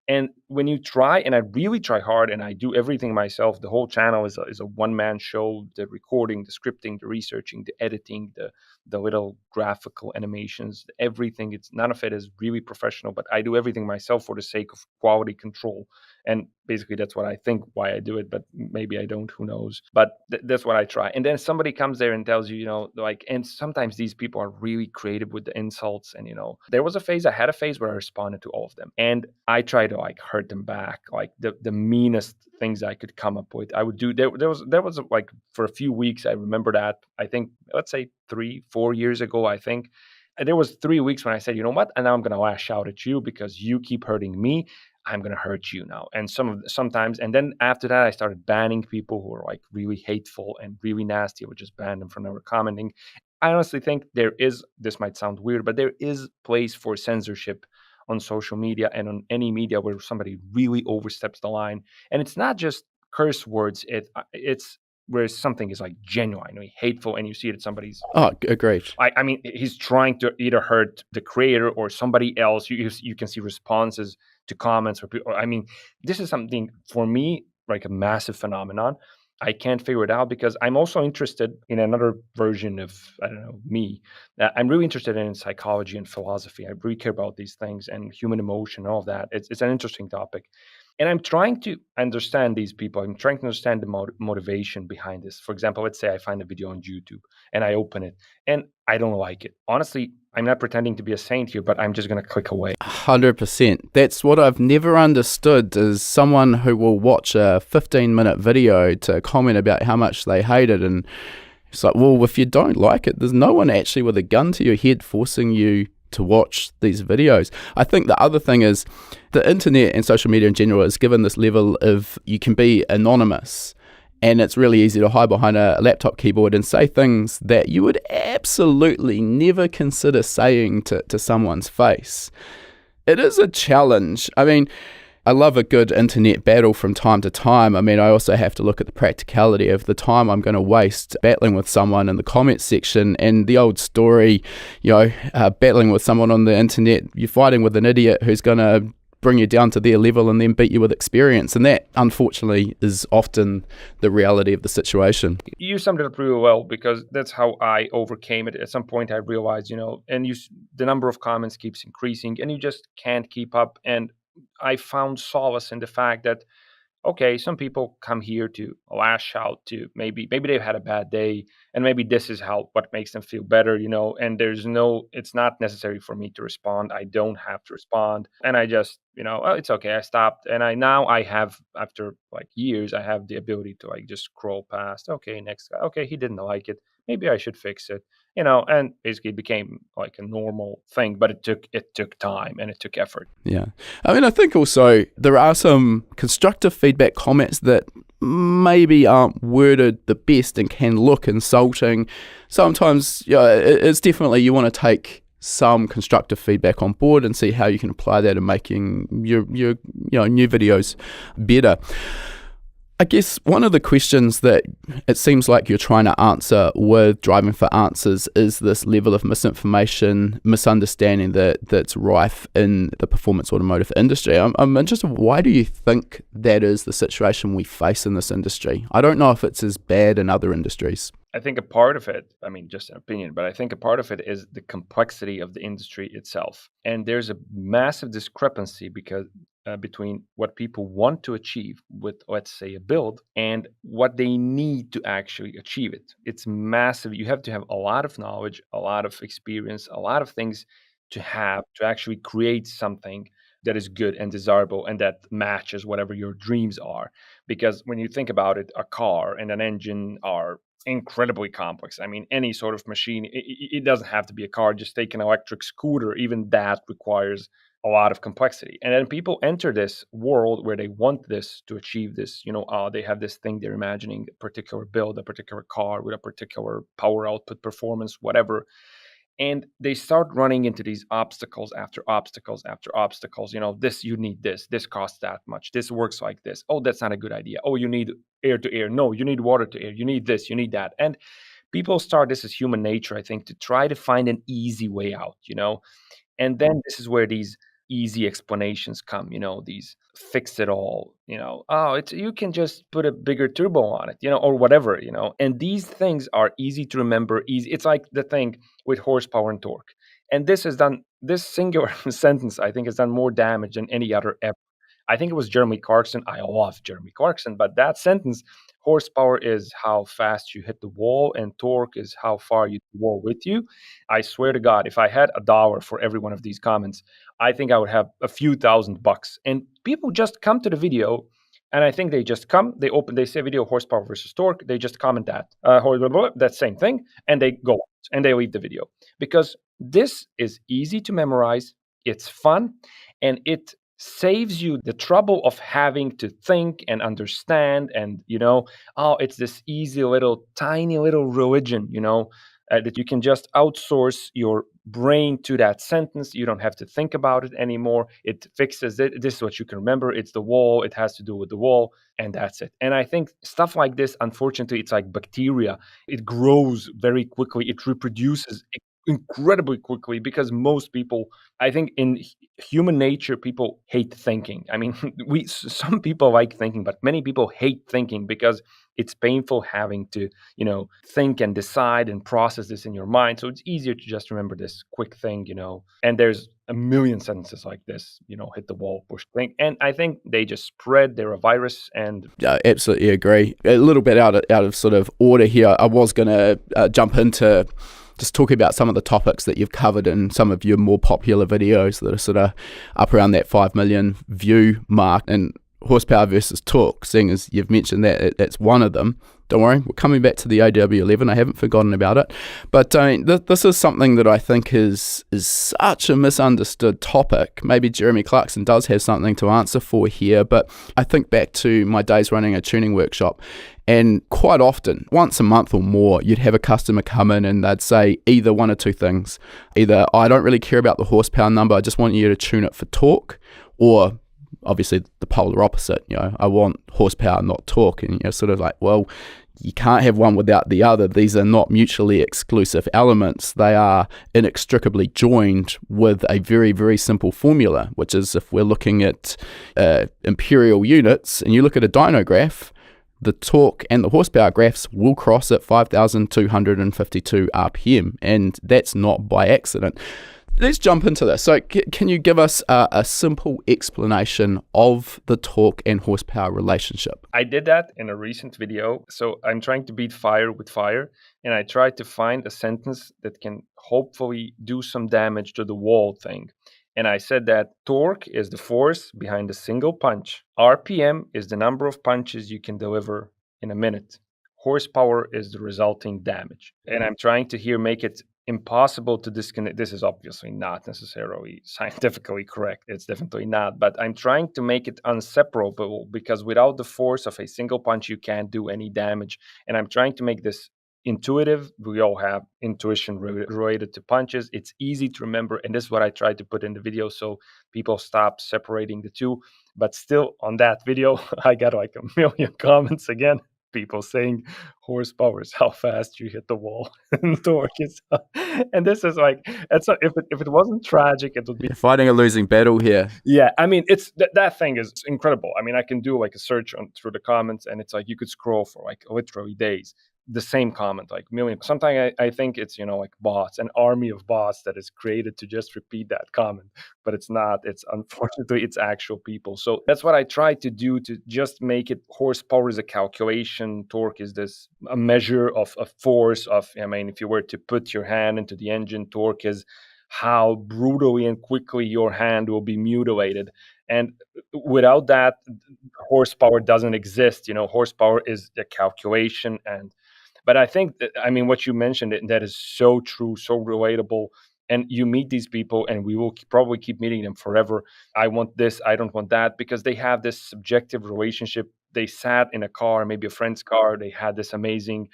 And when you try, and I really try hard, and I do everything myself, the whole channel is a one-man show, the recording, the scripting, the researching, the editing, the little graphical animations, everything. It's none of it is really professional, but I do everything myself for the sake of quality control. And basically that's what I think why I do it, but maybe I don't, who knows. But that's what I try. And then somebody comes there and tells you, and sometimes these people are really creative with the insults. And, I had a phase where I responded to all of them. And I try to hurt them back, the meanest things I could come up with. I would do, there was for a few weeks, I remember that, I think, let's say 3-4 years ago, I think. And there was 3 weeks when I said, you know what, and now I'm going to lash out at you because you keep hurting me. I'm going to hurt you now. And sometimes, and then after that, I started banning people who were really hateful and really nasty. I would just ban them from ever commenting. I honestly think this might sound weird, but there is place for censorship on social media and on any media where somebody really oversteps the line. And it's not just curse words. It's where something is genuinely hateful, and you see it at somebody's. Oh, agreed. I mean, he's trying to either hurt the creator or somebody else. You can see responses to comments or people. I mean, this is something for me a massive phenomenon. I can't figure it out because I'm also interested in another version of, me. I'm really interested in psychology and philosophy. I really care about these things and human emotion, all of that. It's an interesting topic. And I'm trying to understand these people. I'm trying to understand the motivation behind this. For example, let's say I find a video on YouTube and I open it and I don't like it. Honestly, I'm not pretending to be a saint here, but I'm just going to click away. 100%. That's what I've never understood, is someone who will watch a 15-minute video to comment about how much they hate it. And it's well, if you don't like it, there's no one actually with a gun to your head forcing you to watch these videos. I think the other thing is the internet and social media in general is given this level of, you can be anonymous, and it's really easy to hide behind a laptop keyboard and say things that you would absolutely never consider saying to someone's face. It is a challenge. I mean, I love a good internet battle from time to time. I mean, I also have to look at the practicality of the time I'm going to waste battling with someone in the comments section. And the old story, battling with someone on the internet, you're fighting with an idiot who's going to bring you down to their level and then beat you with experience. And that, unfortunately, is often the reality of the situation. You summed it up really well, because that's how I overcame it. At some point, I realized, the number of comments keeps increasing and you just can't keep up. And I found solace in the fact that, okay, some people come here to lash out, to maybe they've had a bad day, and maybe this is what makes them feel better, and it's not necessary for me to respond. I don't have to respond. And I just, it's okay. I stopped. And I have, after years, I have the ability to just scroll past. Okay, next guy. Okay, he didn't like it. Maybe I should fix it. And basically it became a normal thing, but it took time and it took effort. Yeah. I mean, I think also there are some constructive feedback comments that maybe aren't worded the best and can look insulting. Sometimes it's definitely, you want to take some constructive feedback on board and see how you can apply that in making your new videos better. I guess one of the questions that it seems like you're trying to answer with Driving for Answers is this level of misinformation, misunderstanding that's rife in the performance automotive industry. I'm interested, why do you think that is the situation we face in this industry? I don't know if it's as bad in other industries. I think a part of it, I mean, just an opinion, but I think a part of it is the complexity of the industry itself. And there's a massive discrepancy between what people want to achieve with, let's say, a build and what they need to actually achieve it. It's massive. You have to have a lot of knowledge, a lot of experience, a lot of things to have to actually create something that is good and desirable and that matches whatever your dreams are. Because when you think about it, a car and an engine are incredibly complex. I mean, any sort of machine, it doesn't have to be a car. Just take an electric scooter. Even that requires a lot of complexity. And then people enter this world where they want this to achieve this. They have this thing they're imagining, a particular build, a particular car with a particular power output, performance, whatever. And they start running into these obstacles after obstacles after obstacles. This, you need this costs that much, this works like this, oh, that's not a good idea, oh, you need air to air, no, you need water to air, you need this, you need that. And people start, this is human nature, I think, to try to find an easy way out. And then this is where these easy explanations come, these fix it all, oh, it's, you can just put a bigger turbo on it, or whatever, and these things are easy to remember, easy. It's like the thing with horsepower and torque. And this singular sentence, I think, has done more damage than any other ever. I think it was Jeremy Clarkson. I love Jeremy Clarkson, but that sentence, horsepower is how fast you hit the wall, and torque is how far you hit the wall with you. I swear to God, if I had $1 for every one of these comments, I think I would have a few $1,000. And people just come to the video, and I think they just come, they say video horsepower versus torque, they just comment that same thing, and they go out, and they leave the video. Because this is easy to memorize, it's fun, and it saves you the trouble of having to think and understand. And it's this easy little tiny little religion, that you can just outsource your brain to that sentence. You don't have to think about it anymore. It fixes it. This is what you can remember. It's the wall. It has to do with the wall, and that's it. And I think stuff like this, unfortunately, it's like bacteria. It grows very quickly. It reproduces incredibly quickly, because most people, I think, in human nature, people hate thinking. I mean, some people like thinking, but many people hate thinking because it's painful having to, think and decide and process this in your mind. So it's easier to just remember this quick thing, and there's a million sentences like this, hit the wall, push, think. And I think they just spread, they're a virus. And yeah, absolutely agree. A little bit out of sort of order here, I was going to jump into just talking about some of the topics that you've covered in some of your more popular videos that are sort of up around that 5 million view mark. And horsepower versus torque, seeing as you've mentioned that, it's one of them. Don't worry, we're coming back to the AW11. I haven't forgotten about it. But this is something that I think is such a misunderstood topic. Maybe Jeremy Clarkson does have something to answer for here, but I think back to my days running a tuning workshop, and quite often, once a month or more, you'd have a customer come in and they'd say either one or two things. Either, I don't really care about the horsepower number, I just want you to tune it for torque, or obviously the polar opposite, I want horsepower, not torque. And you're sort of like, well, you can't have one without the other. These are not mutually exclusive elements. They are inextricably joined with a very, very simple formula, which is, if we're looking at imperial units and you look at a dyno graph, the torque and the horsepower graphs will cross at 5,252 RPM, and that's not by accident. Let's jump into this. So can you give us a simple explanation of the torque and horsepower relationship? I did that in a recent video. So I'm trying to beat fire with fire, and I tried to find a sentence that can hopefully do some damage to the wall thing. And I said that torque is the force behind a single punch. RPM is the number of punches you can deliver in a minute. Horsepower is the resulting damage. And I'm trying to here make it impossible to disconnect. This is obviously not necessarily scientifically correct. It's definitely not. But I'm trying to make it inseparable, because without the force of a single punch, you can't do any damage. And I'm trying to make this intuitive. We all have intuition related to punches. It's easy to remember. And this is what I tried to put in the video so people stop separating the two. But still, on that video, I got like a million comments again. People saying horsepower is how fast you hit the wall, and torque is. And this is like, if it wasn't tragic, it would be. You're fighting a losing battle here. Yeah, I mean, it's that thing is incredible. I mean, I can do like a search through the comments, and it's like you could scroll for like literally days. The same comment, like million. Sometimes I think it's, like bots, an army of bots that is created to just repeat that comment, but it's not. It's unfortunately, it's actual people. So that's what I try to do, to just make it. Horsepower is a calculation. Torque is a measure of force. I mean, if you were to put your hand into the engine, torque is how brutally and quickly your hand will be mutilated. And without that, horsepower doesn't exist. Horsepower is the calculation. But I think what you mentioned, that is so true, so relatable. And you meet these people, and we will probably keep meeting them forever. I want this, I don't want that, because they have this subjective relationship. They sat in a car, maybe a friend's car. They had this amazing,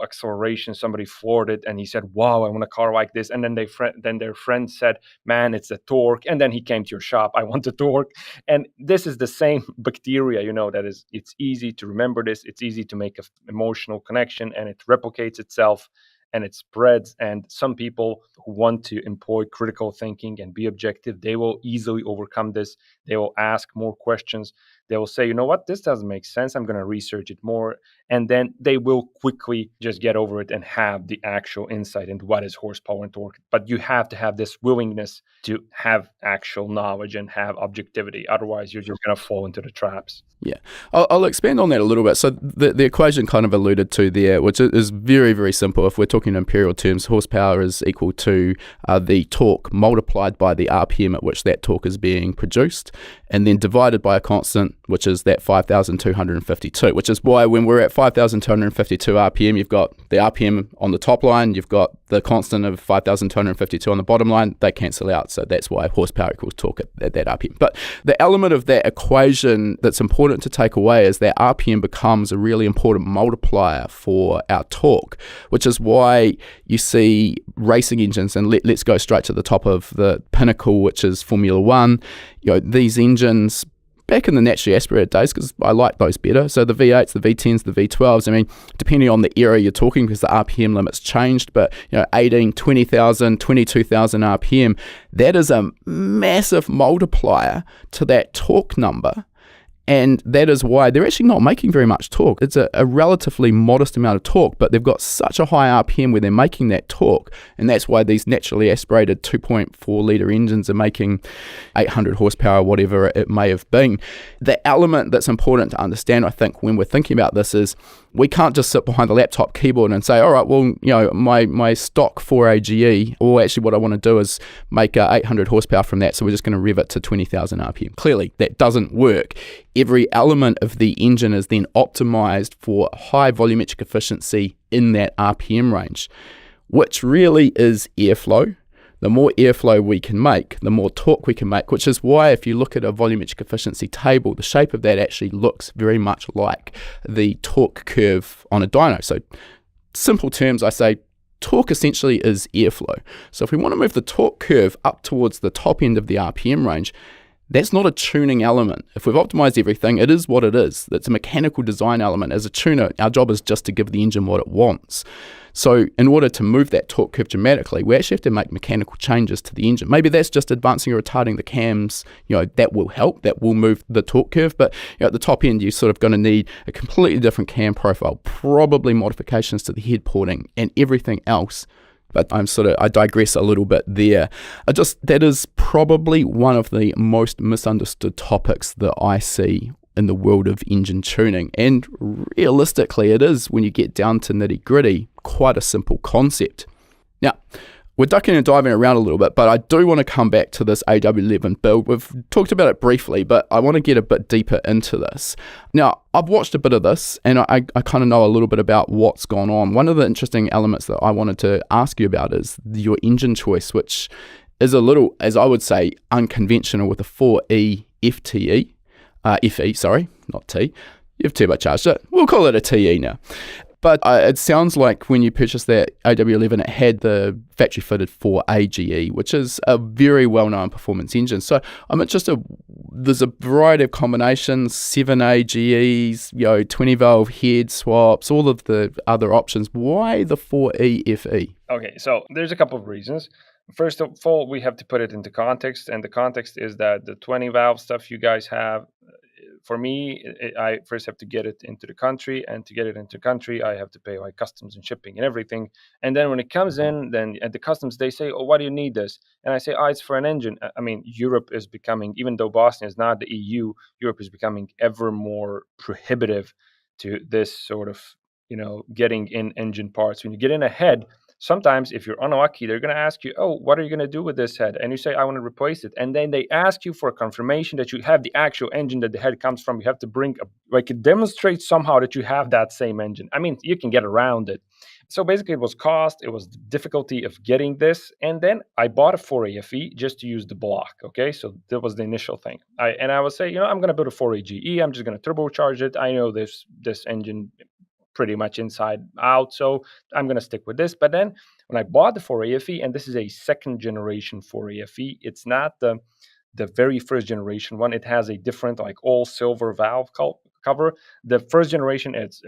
acceleration. Somebody floored it, and he said, "Wow, I want a car like this." And then their friend said, "Man, it's a torque." And then he came to your shop, "I want a torque." And this is the same bacteria, that is. It's easy to remember this. It's easy to make an emotional connection, and it replicates itself. And it spreads. And some people who want to employ critical thinking and be objective, they will easily overcome this. They will ask more questions. They will say, "You know what, this doesn't make sense. I'm going to research it more." And then they will quickly just get over it and have the actual insight into what is horsepower and torque. But you have to have this willingness to have actual knowledge and have objectivity. Otherwise, you're just going to fall into the traps. Yeah, I'll expand on that a little bit. So the equation kind of alluded to there, which is very, very simple. If we're talking imperial terms, horsepower is equal to the torque multiplied by the RPM at which that torque is being produced, and then divided by a constant, which is that 5,252, which is why when we're at 5,252 RPM, you've got the RPM on the top line, you've got the constant of 5,252 on the bottom line. They cancel out. So that's why horsepower equals torque at that RPM. But the element of that equation that's important to take away is that RPM becomes a really important multiplier for our torque, which is why you see racing engines, and let's go straight to the top of the pinnacle, which is Formula One. These engines back in the naturally aspirated days, because I like those better. So the V8s, the V10s, the V12s, I mean, depending on the era you're talking, because the RPM limit's changed, but 18, 20,000, 22,000 RPM, that is a massive multiplier to that torque number. And that is why they're actually not making very much torque. It's a relatively modest amount of torque, but they've got such a high RPM where they're making that torque. And that's why these naturally aspirated 2.4 litre engines are making 800 horsepower, whatever it may have been. The element that's important to understand, I think, when we're thinking about this is we can't just sit behind the laptop keyboard and say, all right, well, my stock 4AGE, or actually what I want to do is make 800 horsepower from that, so we're just going to rev it to 20,000 RPM. Clearly, that doesn't work. Every element of the engine is then optimized for high volumetric efficiency in that RPM range, which really is airflow. The more airflow we can make, the more torque we can make, which is why if you look at a volumetric efficiency table, the shape of that actually looks very much like the torque curve on a dyno. So simple terms, I say torque essentially is airflow. So if we want to move the torque curve up towards the top end of the RPM range, that's not a tuning element. If we've optimized everything, it is what it is. It's a mechanical design element. As a tuner, our job is just to give the engine what it wants. So in order to move that torque curve dramatically, we actually have to make mechanical changes to the engine. Maybe that's just advancing or retarding the cams, that will help, that will move the torque curve. But at the top end, you're sort of going to need a completely different cam profile, probably modifications to the head porting and everything else. But I digress a little bit there. That is probably one of the most misunderstood topics that I see in the world of engine tuning. And realistically, it is, when you get down to nitty gritty, quite a simple concept. Now, we're ducking and diving around a little bit, but I do want to come back to this AW11 build. We've talked about it briefly, but I want to get a bit deeper into this. Now, I've watched a bit of this, and I kind of know a little bit about what's gone on. One of the interesting elements that I wanted to ask you about is your engine choice, which is a little, as I would say, unconventional with a 4E FTE. FE, sorry, not T. You've turbocharged it. We'll call it a TE now. But it sounds like when you purchased that AW11, it had the factory fitted 4AGE, which is a very well-known performance engine. So I'm interested, there's a variety of combinations, 7AGEs, 20 valve head swaps, all of the other options. Why the 4EFE? Okay, so there's a couple of reasons. First of all, we have to put it into context, and the context is that the 20 valve stuff you guys have, for me, I first have to get it into the country, and to get it into the country, I have to pay like customs and shipping and everything. And then when it comes in, then at the customs they say, "Oh, why do you need this?" And I say, "Oh, it's for an engine." I mean, Europe is becoming, even though Bosnia is not the EU, Europe is becoming ever more prohibitive to this sort of getting in engine parts. When you get in ahead, sometimes if you're unlucky, they're going to ask you, "Oh, what are you going to do with this head?" And you say, "I want to replace it." And then they ask you for a confirmation that you have the actual engine that the head comes from. You have to bring it demonstrates somehow that you have that same engine. I mean, you can get around it. So basically it was cost, it was the difficulty of getting this. And then I bought a 4AFE just to use the block. Okay, so that was the initial thing. I would say, I'm going to build a 4AGE. I'm just going to turbocharge it. I know this engine pretty much inside out, so I'm going to stick with this. But then when I bought the 4AFE, and this is a second generation 4AFE, it's not the very first generation one. It has a different, like, all silver valve cover. The first generation, it's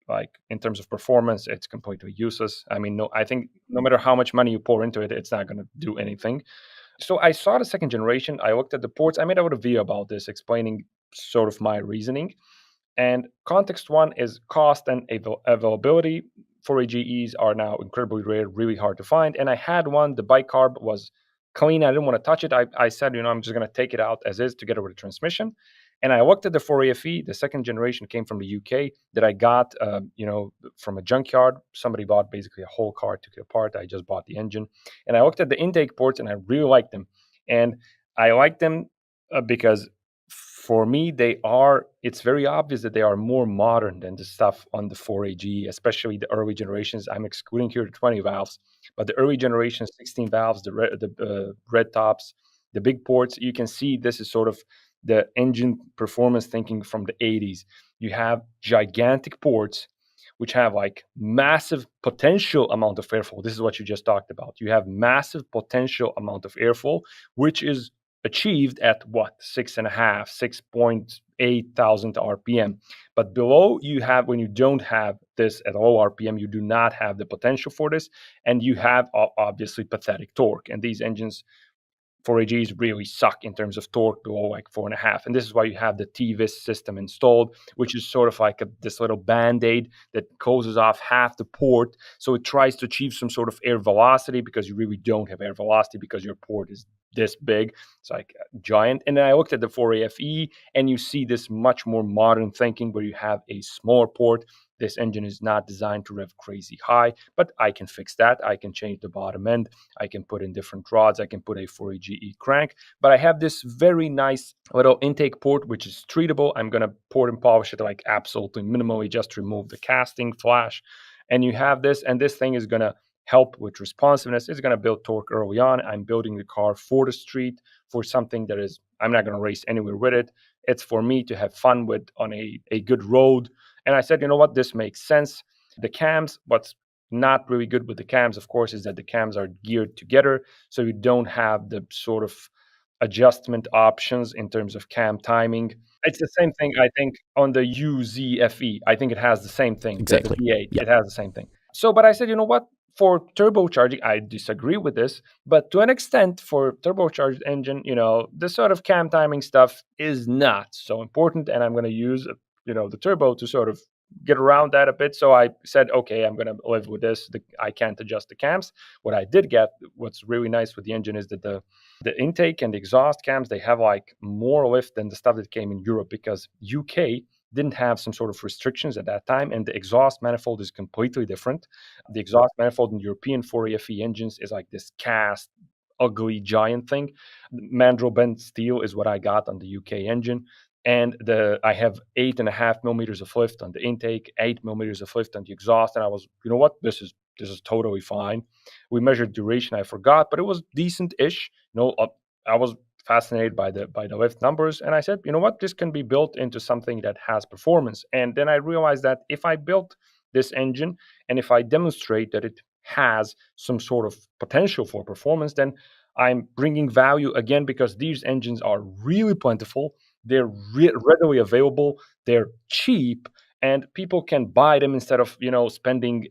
like, in terms of performance, it's completely useless. I mean, I think no matter how much money you pour into it, it's not going to do anything. So I saw the second generation. I looked at the ports. I made out a video about this, explaining sort of my reasoning. And context one is cost and availability. 4AGEs are now incredibly rare, really hard to find. And I had one. The bicarb was clean. I didn't want to touch it. I said, I'm just going to take it out as is together with the transmission. And I looked at the 4AFE. The second generation came from the UK that I got, from a junkyard. Somebody bought basically a whole car, took it apart. I just bought the engine. And I looked at the intake ports, and I really liked them. And I liked them because for me, it's very obvious that they are more modern than the stuff on the 4AG, especially the early generations. I'm excluding here the 20 valves, but the early generation 16 valves, the red tops, the big ports, you can see this is sort of the engine performance thinking from the 80s. You have gigantic ports which have like massive potential amount of airflow. This is what you just talked about. You have massive potential amount of airflow, which is achieved at what, 6.8 thousand RPM. But below, you have, when you don't have this at low RPM, you do not have the potential for this, and you have obviously pathetic torque. And these engines 4AGs really suck in terms of torque below like 4.5. And this is why you have the TVIS system installed, which is sort of like this little band-aid that closes off half the port. So it tries to achieve some sort of air velocity, because you really don't have air velocity because your port is this big. It's like giant. And then I looked at the 4AFE, and you see this much more modern thinking where you have a smaller port. This engine is not designed to rev crazy high, but I can fix that. I can change the bottom end. I can put in different rods. I can put a 4AGE crank. But I have this very nice little intake port, which is treatable. I'm going to port and polish it like absolutely minimally, just remove the casting flash. And you have this, and this thing is going to help with responsiveness. It's going to build torque early on. I'm building the car for the street, for something that is, I'm not going to race anywhere with it. It's for me to have fun with on a good road. And I said, you know what, this makes sense. The cams, what's not really good with the cams, of course, is that the cams are geared together. So you don't have the sort of adjustment options in terms of cam timing. It's the same thing, I think, on the UZFE. I think it has the same thing. Exactly. The V8, Yeah. it has the same thing. So, but I said, you know what? For turbocharging, I disagree with this, but to an extent, for turbocharged engine, the sort of cam timing stuff is not so important, and I'm going to use, the turbo to sort of get around that a bit. So I said, okay, I'm going to live with this. I can't adjust the cams. What I did get, what's really nice with the engine, is that the intake and the exhaust cams, they have like more lift than the stuff that came in Europe, because UK didn't have some sort of restrictions at that time, and the exhaust manifold is completely different. The exhaust manifold in European 4AFE engines is like this cast, ugly giant thing. Mandrel bent steel is what I got on the UK engine. And I have 8.5 millimeters of lift on the intake, 8 millimeters of lift on the exhaust. And I was, you know what, this is totally fine. We measured duration, I forgot, but it was decent-ish. I was fascinated by the lift numbers, and I said, you know what, this can be built into something that has performance. And then I realized that if I built this engine. And if I demonstrate that it has some sort of potential for performance, then I'm bringing value again, because these engines are really plentiful. They're readily available. They're cheap, and people can buy them instead of spending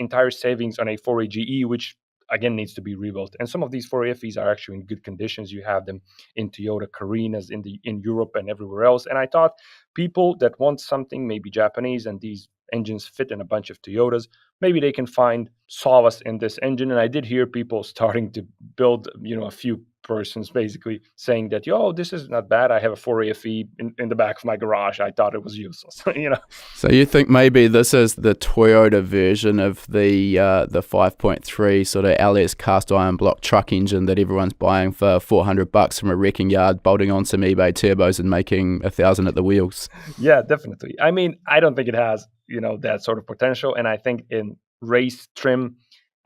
entire savings on a 4AGE, which again needs to be rebuilt. And some of these 4AFEs are actually in good conditions. You have them in Toyota Carinas in Europe and everywhere else. And I thought people that want something maybe Japanese, and these engines fit in a bunch of Toyotas, maybe they can find solace in this engine. And I did hear people starting to build, a few persons basically saying that, this is not bad. I have a 4AFE in the back of my garage. I thought it was useless. So you think maybe this is the Toyota version of the 5.3 sort of LS cast iron block truck engine that everyone's buying for $400 from a wrecking yard, bolting on some eBay turbos and making 1,000 at the wheels? Yeah, definitely. I mean, I don't think it has, that sort of potential. And I think in race trim,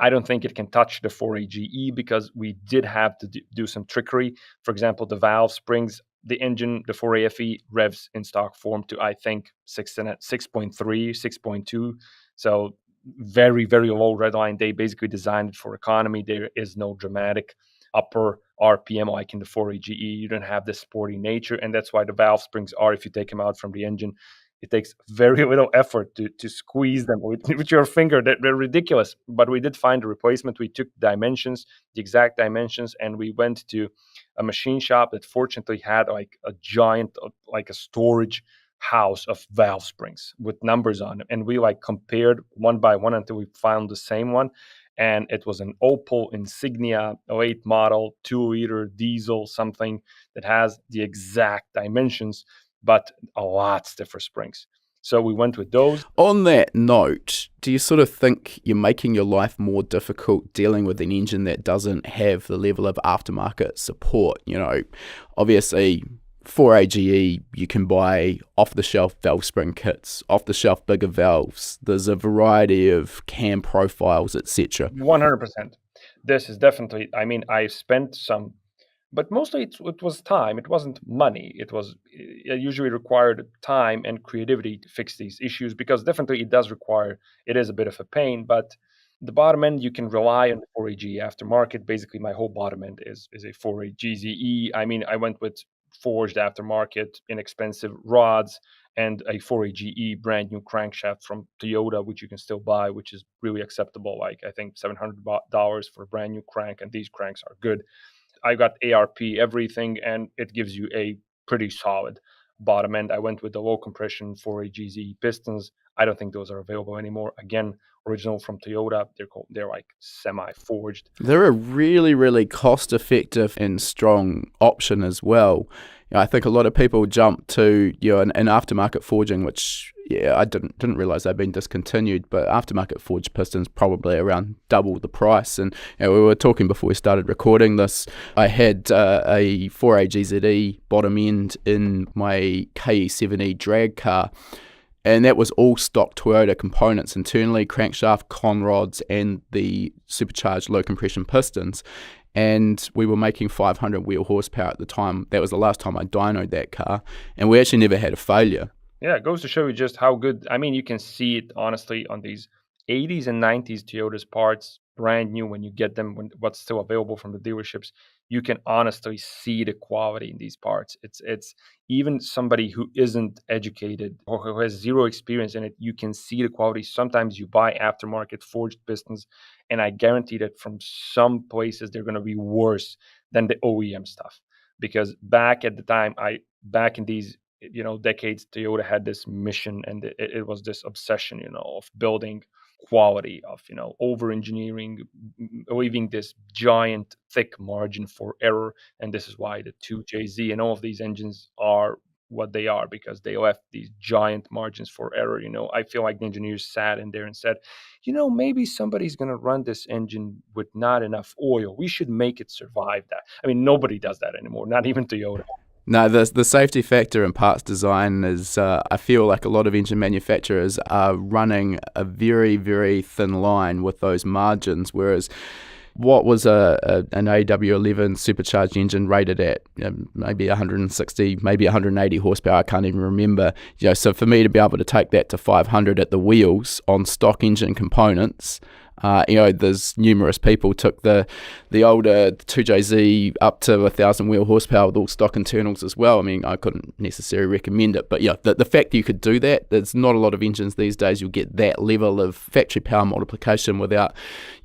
I don't think it can touch the 4AGE, because we did have to do some trickery. For example, the valve springs, the engine, the 4AFE revs in stock form to, I think, 6.3, 6.2. So very, very low redline. They basically designed it for economy. There is no dramatic upper RPM like in the 4AGE. You don't have this sporty nature, and that's why the valve springs are, if you take them out from the engine, it takes very little effort to squeeze them with your finger. They're ridiculous. But we did find a replacement. We took dimensions, the exact dimensions, and we went to a machine shop that fortunately had like a giant, like a storage house of valve springs with numbers on them. And we like compared one by one until we found the same one. And it was an Opel Insignia 08 model, 2-liter diesel, something that has the exact dimensions, but a lot stiffer springs. So we went with those. On that note, do you sort of think you're making your life more difficult dealing with an engine that doesn't have the level of aftermarket support? Obviously 4AGE, you can buy off-the-shelf valve spring kits, off-the-shelf bigger valves. There's a variety of cam profiles, etc. 100%. This is definitely, I spent some, but mostly it was time. It wasn't money. It usually required time and creativity to fix these issues, because definitely it is a bit of a pain, but the bottom end, you can rely on the 4AG aftermarket. Basically, my whole bottom end is a 4AGZE. I went with forged aftermarket, inexpensive rods, and a 4AGE brand new crankshaft from Toyota, which you can still buy, which is really acceptable. Like, I think $700 for a brand new crank, and these cranks are good. I got ARP everything, and it gives you a pretty solid bottom end. I went with the low compression 4AGZ pistons. I don't think those are available anymore. Again, original from Toyota. They're like semi-forged. They're a really, really cost-effective and strong option as well. I think a lot of people jump to an aftermarket forging, which I didn't realize they've been discontinued, but aftermarket forged pistons probably around double the price. And we were talking before we started recording this. I had a 4AGZE bottom end in my KE7E drag car, and that was all stock Toyota components internally, crankshaft, con rods, and the supercharged low compression pistons. And we were making 500 wheel horsepower at the time. That was the last time I dynoed that car, and we actually never had a failure. Yeah, it goes to show you just how good. You can see it honestly on these 80s and 90s Toyota's parts, brand new when you get them, what's still available from the dealerships. You can honestly see the quality in these parts. It's even somebody who isn't educated or who has zero experience in it, you can see the quality. Sometimes you buy aftermarket forged pistons, and I guarantee that from some places they're going to be worse than the OEM stuff. Because back at the time, back in these decades, Toyota had this mission, and it was this obsession, of building quality, of over engineering, leaving this giant thick margin for error. And this is why the 2JZ and all of these engines are what they are, because they left these giant margins for error. I feel like the engineers sat in there and said, maybe somebody's going to run this engine with not enough oil. We should make it survive that. Nobody does that anymore, not even Toyota. No, the safety factor in parts design is, I feel like a lot of engine manufacturers are running a very, very thin line with those margins, whereas what was an AW11 supercharged engine rated at maybe 160, maybe 180 horsepower. I can't even remember. So for me to be able to take that to 500 at the wheels on stock engine components, there's numerous people took the older 2JZ up to 1,000 wheel horsepower with all stock internals as well. I mean, I couldn't necessarily recommend it, but the fact that you could do that, there's not a lot of engines these days you'll get that level of factory power multiplication without,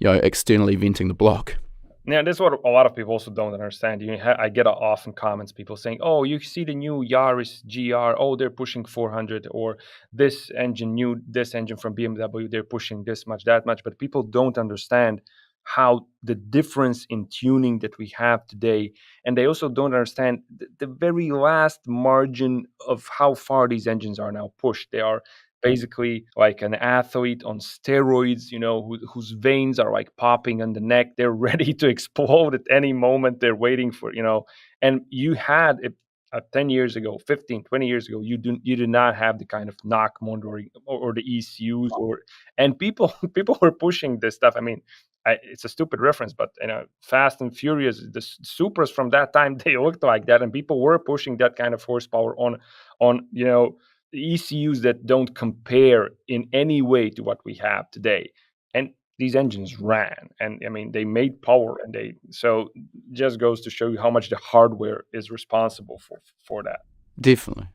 externally venting the block. Yeah, this is what a lot of people also don't understand. I get often comments, people saying, "Oh, you see the new Yaris GR? Oh, they're pushing 400, or this engine from BMW, they're pushing this much, that much." But people don't understand how the difference in tuning that we have today, and they also don't understand the very last margin of how far these engines are now pushed. They are basically like an athlete on steroids, whose veins are like popping on the neck. They're ready to explode at any moment. They're waiting for, and you had it 10 years ago, 15, 20 years ago, you did not have the kind of knock monitoring or the ECUs and people were pushing this stuff. I mean, it's a stupid reference, but Fast and Furious, the Supras from that time, they looked like that, and people were pushing that kind of horsepower on ECUs that don't compare in any way to what we have today. And these engines ran, and I mean, they made power, and so just goes to show you how much the hardware is responsible for that. Definitely.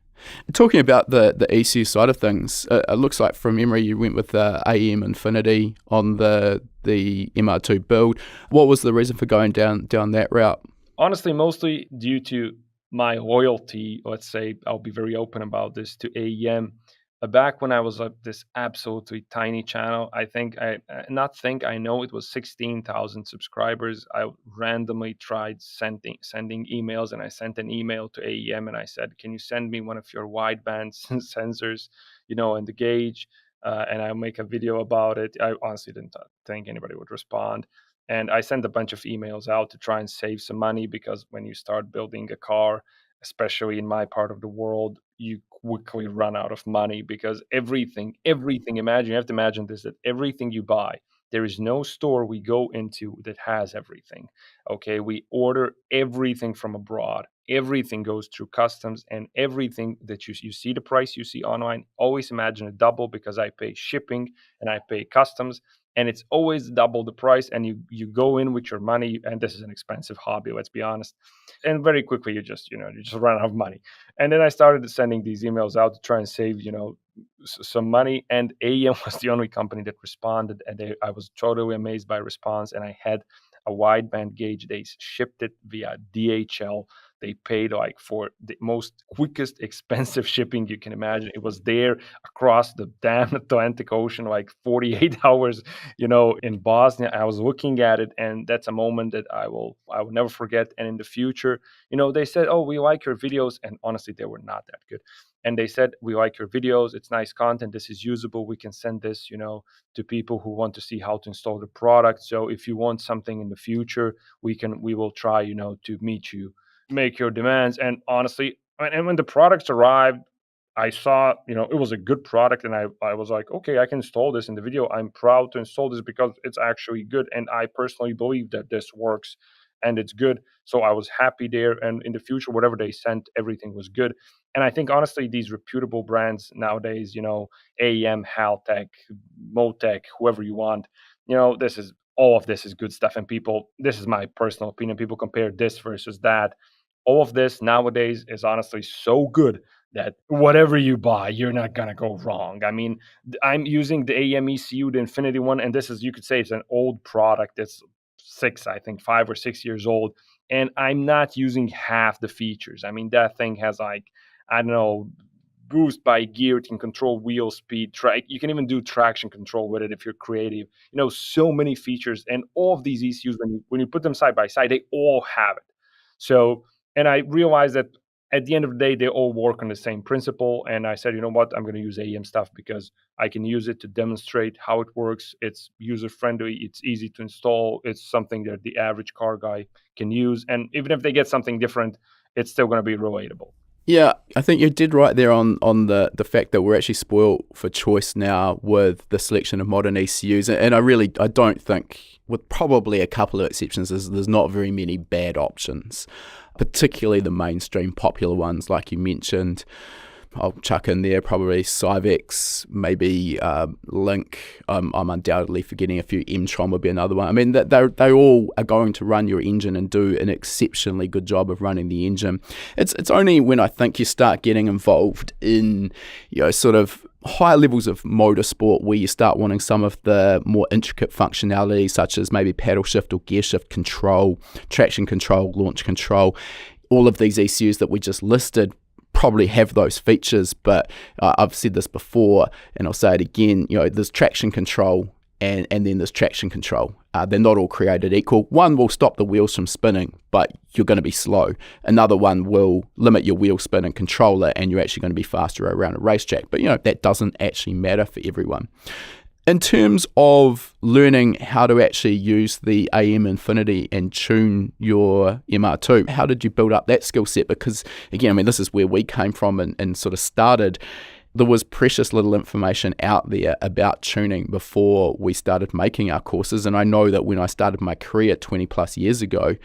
Talking about the ECU side of things, it looks like from memory you went with the AM Infinity on the MR2 build. What was the reason for going down that route? Honestly, mostly due to my loyalty. Let's say I'll be very open about this to AEM. Back when I was this absolutely tiny channel, I know it was 16,000 subscribers. I randomly tried sending emails, and I sent an email to AEM and I said, "Can you send me one of your wideband sensors, and the gauge?" And I'll make a video about it. I honestly didn't think anybody would respond. And I sent a bunch of emails out to try and save some money, because when you start building a car, especially in my part of the world, you quickly run out of money, because everything, you have to imagine this, that everything you buy, there is no store we go into that has everything. Okay, we order everything from abroad. Everything goes through customs, and everything that you see, the price you see online, always imagine a double, because I pay shipping and I pay customs, and it's always double the price, and you go in with your money, and this is an expensive hobby, let's be honest, and very quickly you just run out of money. And then I started sending these emails out to try and save some money, and AEM was the only company that responded, and I was totally amazed by response. And I had a wideband gauge. They shipped it via DHL. They paid like for the most quickest expensive shipping you can imagine. It was there across the damn Atlantic Ocean, like 48 hours, in Bosnia. I was looking at it, and that's a moment that I will never forget. And in the future, they said, "Oh, we like your videos," and honestly, they were not that good. And they said, "We like your videos. It's nice content. This is usable. We can send this, to people who want to see how to install the product. So if you want something in the future, we will try, to meet you, make your demands." And honestly, and when the products arrived, I saw, it was a good product, and I was like, okay, I can install this in the video. I'm proud to install this because it's actually good, and I personally believe that this works and it's good. So I was happy there, and in the future, whatever they sent, everything was good. And I think honestly, these reputable brands nowadays, AEM, Haltech, Motec, whoever you want, this is all of this is good stuff. And people, this is my personal opinion. People compare this versus that. All of this nowadays is honestly so good that whatever you buy, you're not gonna go wrong. I mean, I'm using the AEM ECU, the Infinity one, and this is, you could say, it's an old product. It's 5 or 6 years old, and I'm not using half the features. I mean, that thing has like, I don't know, boost by gear. It can control wheel speed, track. You can even do traction control with it if you're creative. So many features, and all of these ECUs, when you put them side by side, they all have it. So, and I realized that at the end of the day, they all work on the same principle. And I said, you know what, I'm going to use AEM stuff because I can use it to demonstrate how it works. It's user friendly. It's easy to install. It's something that the average car guy can use. And even if they get something different, it's still going to be relatable. Yeah, I think you did right there on the fact that we're actually spoiled for choice now with the selection of modern ECUs. And I don't think, with probably a couple of exceptions, there's not very many bad options, particularly the mainstream popular ones like you mentioned. I'll chuck in there probably Cyvex, maybe Link. I'm undoubtedly forgetting a few. M-Tron would be another one. I mean, they all are going to run your engine and do an exceptionally good job of running the engine. It's only when I think you start getting involved in, sort of higher levels of motorsport where you start wanting some of the more intricate functionality, such as maybe paddle shift or gear shift control, traction control, launch control. All of these ECUs that we just listed probably have those features, but I've said this before and I'll say it again, there's traction control and then there's traction control. They're not all created equal. One will stop the wheels from spinning, but you're going to be slow. Another one will limit your wheel spin and control it, and you're actually going to be faster around a racetrack. But that doesn't actually matter for everyone. In terms of learning how to actually use the AM Infinity and tune your MR2, how did you build up that skill set? Because, again, this is where we came from and sort of started. There was precious little information out there about tuning before we started making our courses. And I know that when I started my career 20 plus years ago,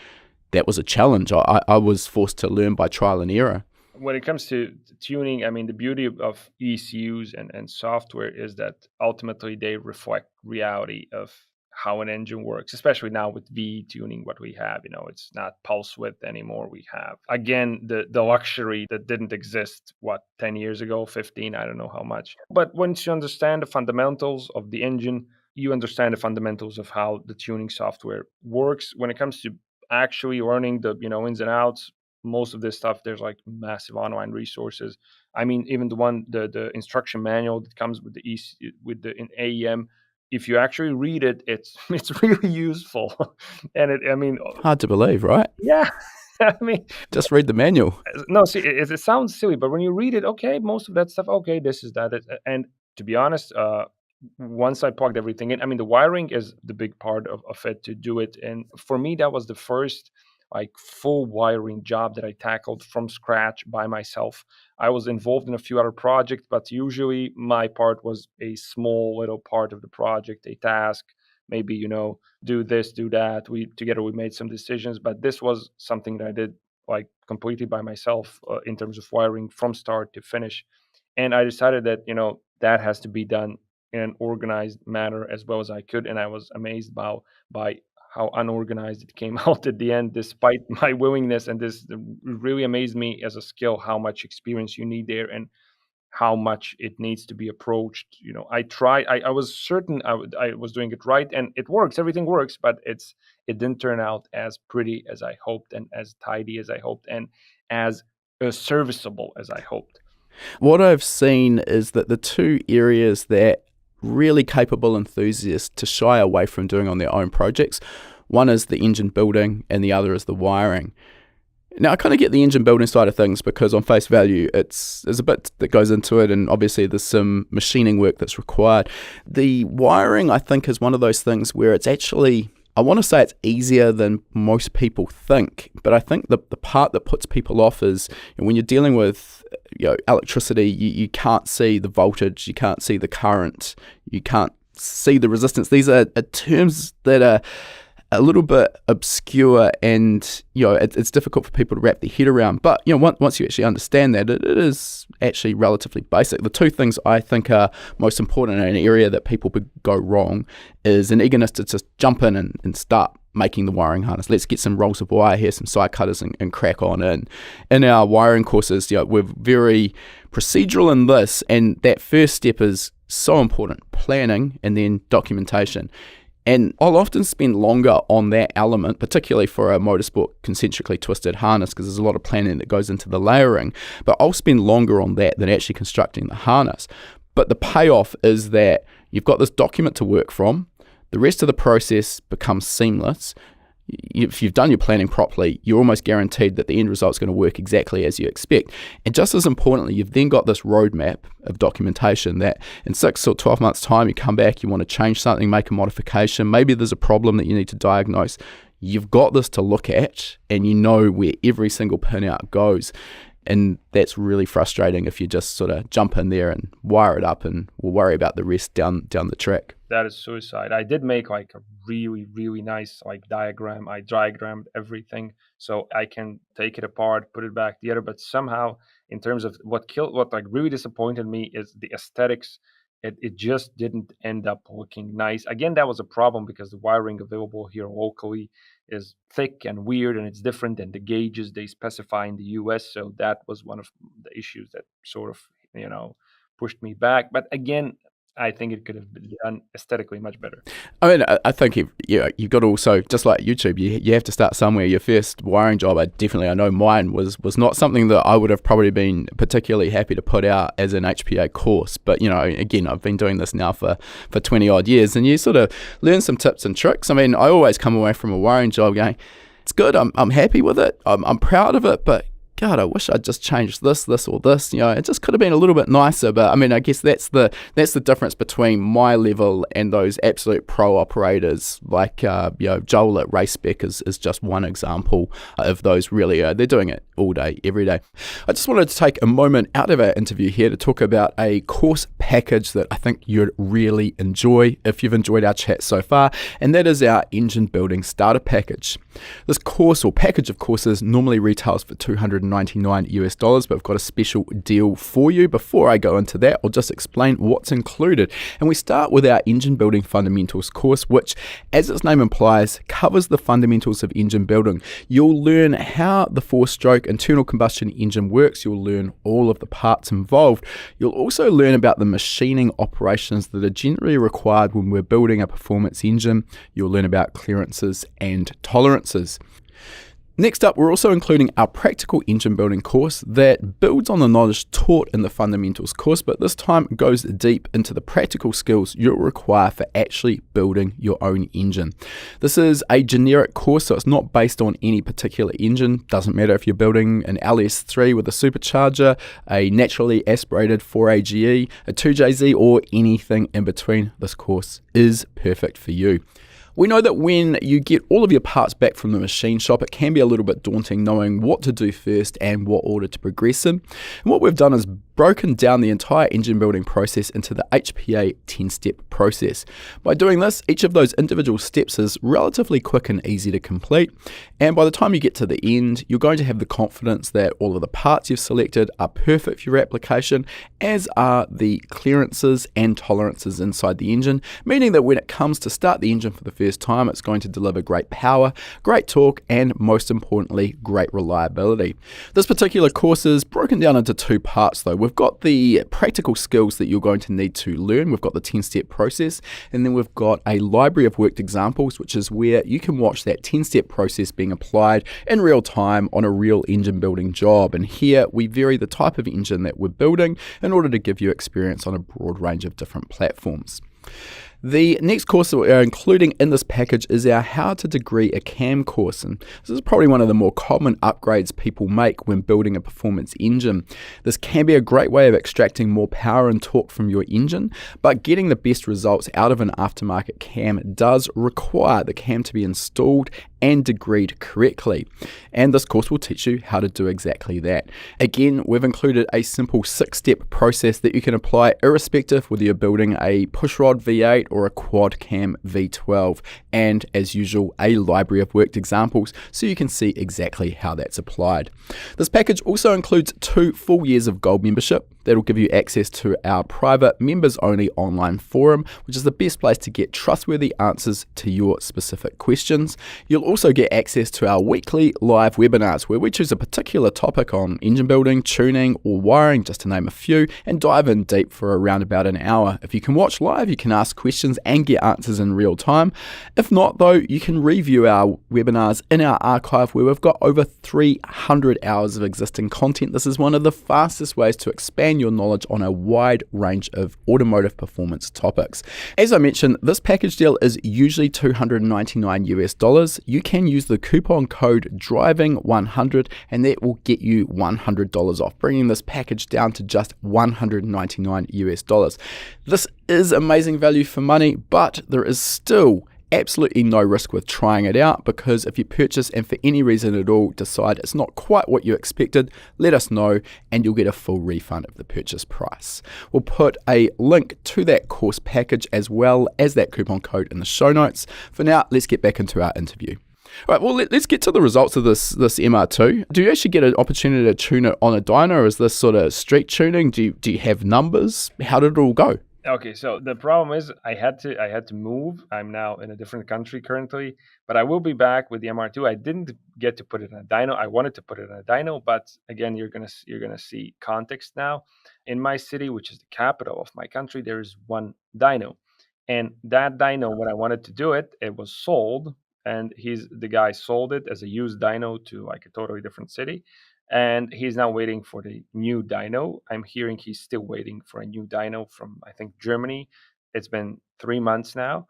that was a challenge. I was forced to learn by trial and error. When it comes to tuning, the beauty of ECUs and software is that ultimately they reflect reality of how an engine works, especially now with V tuning, what we have. It's not pulse width anymore. We have, again, the luxury that didn't exist, 10 years ago, 15, I don't know how much. But once you understand the fundamentals of the engine, you understand the fundamentals of how the tuning software works. When it comes to actually learning the ins and outs, most of this stuff, there's like massive online resources. Even the instruction manual that comes with in AEM, if you actually read it, it's really useful. And hard to believe, right? Yeah. Just read the manual. No, see, it sounds silly, but when you read it, okay, most of that stuff, okay, this is that. And to be honest, once I plugged everything in, the wiring is the big part of it to do it. And for me, that was the first full wiring job that I tackled from scratch by myself. I was involved in a few other projects, but usually my part was a small little part of the project, a task, maybe, do this, do that. We made some decisions, but this was something that I did completely by myself in terms of wiring from start to finish. And I decided that, that has to be done in an organized manner as well as I could. And I was amazed by how unorganized it came out at the end, despite my willingness. And this really amazed me as a skill, how much experience you need there and how much it needs to be approached. I was certain I was doing it right, and it works. Everything works, but it didn't turn out as pretty as I hoped, and as tidy as I hoped, and as serviceable as I hoped. What I've seen is that the two areas that really capable enthusiasts to shy away from doing on their own projects, one is the engine building and the other is the wiring. Now, I kind of get the engine building side of things because on face value, there's a bit that goes into it, and obviously there's some machining work that's required. The wiring, I think, is one of those things where it's actually, I want to say it's easier than most people think, but I think the part that puts people off is when you're dealing with electricity, you can't see the voltage, you can't see the current, you can't see the resistance. These are terms that are a little bit obscure, and it's difficult for people to wrap their head around. But once you actually understand that, it is actually relatively basic. The two things I think are most important in an area that people would go wrong is an eagerness to just jump in and start making the wiring harness. Let's get some rolls of wire here, some side cutters, and crack on in. In our wiring courses, we're very procedural in this, and that first step is so important: planning and then documentation. And I'll often spend longer on that element, particularly for a motorsport concentrically twisted harness, because there's a lot of planning that goes into the layering. But I'll spend longer on that than actually constructing the harness. But the payoff is that you've got this document to work from. The rest of the process becomes seamless. If you've done your planning properly, you're almost guaranteed that the end result is going to work exactly as you expect. And just as importantly, you've then got this roadmap of documentation that in 6 or 12 months' time, you come back, you want to change something, make a modification, maybe there's a problem that you need to diagnose. You've got this to look at, and you know where every single pinout goes. And that's really frustrating if you just sort of jump in there and wire it up and we'll worry about the rest down the track. That is suicide. I did make like a really, really nice like diagram. I diagrammed everything so I can take it apart, put it back together. But somehow, in terms of what like really disappointed me is the aesthetics. It just didn't end up looking nice. Again, that was a problem because the wiring available here locally is thick and weird and it's different than the gauges they specify in the US. So that was one of the issues that sort of, pushed me back. But again, I think it could have been done aesthetically much better. I mean, I think you've got to also, just like YouTube, you have to start somewhere. Your first wiring job, I know mine was not something that I would have probably been particularly happy to put out as an HPA course. But, again, I've been doing this now for 20 odd years, and you sort of learn some tips and tricks. I mean, I always come away from a wiring job going, it's good, I'm happy with it, I'm proud of it, but God, I wish I'd just changed this or this. It just could have been a little bit nicer. But I mean, I guess that's the difference between my level and those absolute pro operators like Joel at RaceSpec is just one example of those. Really, they're doing it all day, every day. I just wanted to take a moment out of our interview here to talk about a course package that I think you'd really enjoy if you've enjoyed our chat so far, and that is our engine building starter package. This course or package of courses normally retails for $299, but we've got a special deal for you. Before I go into that, I'll just explain what's included. And we start with our engine building fundamentals course, which, as its name implies, covers the fundamentals of engine building. You'll learn how the four-stroke internal combustion engine works. You'll learn all of the parts involved. You'll also learn about the machining operations that are generally required when we're building a performance engine. You'll learn about clearances and tolerances. Next up, we're also including our practical engine building course that builds on the knowledge taught in the fundamentals course, but this time goes deep into the practical skills you'll require for actually building your own engine. This is a generic course, so it's not based on any particular engine. Doesn't matter if you're building an LS3 with a supercharger, a naturally aspirated 4AGE, a 2JZ, or anything in between. This course is perfect for you. We know that when you get all of your parts back from the machine shop, it can be a little bit daunting knowing what to do first and what order to progress in. And what we've done is broken down the entire engine building process into the HPA 10-step process. By doing this, each of those individual steps is relatively quick and easy to complete. And by the time you get to the end, you're going to have the confidence that all of the parts you've selected are perfect for your application, as are the clearances and tolerances inside the engine, meaning that when it comes to start the engine for the first time, it's going to deliver great power, great torque, and most importantly, great reliability. This particular course is broken down into two parts though. We've got the practical skills that you're going to need to learn. We've got the 10-step process, and then we've got a library of worked examples, which is where you can watch that 10-step process being applied in real time on a real engine building job. And here we vary the type of engine that we're building in order to give you experience on a broad range of different platforms. The next course that we are including in this package is our How to Degree a Cam course, and this is probably one of the more common upgrades people make when building a performance engine. This can be a great way of extracting more power and torque from your engine, but getting the best results out of an aftermarket cam does require the cam to be installed and degreed correctly. And this course will teach you how to do exactly that. Again, we've included a simple 6-step process that you can apply irrespective whether you're building a pushrod V8 or a quad cam V12, and as usual, a library of worked examples so you can see exactly how that's applied. This package also includes 2 full years of gold membership. That'll give you access to our private members-only online forum, which is the best place to get trustworthy answers to your specific questions. You'll also get access to our weekly live webinars where we choose a particular topic on engine building, tuning, or wiring, just to name a few, and dive in deep for around about an hour. If you can watch live, you can ask questions and get answers in real time. If not, though, you can review our webinars in our archive where we've got over 300 hours of existing content. This is one of the fastest ways to expand your knowledge on a wide range of automotive performance topics. As I mentioned, this package deal is usually $299. You can use the coupon code DRIVING100 and that will get you $100 off, bringing this package down to just $199. This is amazing value for money, but there is still absolutely no risk with trying it out, because if you purchase and for any reason at all decide it's not quite what you expected, let us know and you'll get a full refund of the purchase price. We'll put a link to that course package as well as that coupon code in the show notes. For now, let's get back into our interview. All right, well, let's get to the results of this MR2. Do you actually get an opportunity to tune it on a dyno, or is this sort of street tuning? Do you have numbers? How did it all go? Okay, so the problem is I had to move. I'm now in a different country currently, but I will be back with the MR2. I didn't get to put it in a dyno. I wanted to put it in a dyno, but again, you're gonna see context now. In my city, which is the capital of my country, there is one dyno, and that dyno, when I wanted to do it, it was sold, and the guy sold it as a used dyno to like a totally different city. And he's now waiting for the new dyno. I'm hearing he's still waiting for a new dyno from, I think, Germany. It's been 3 months now.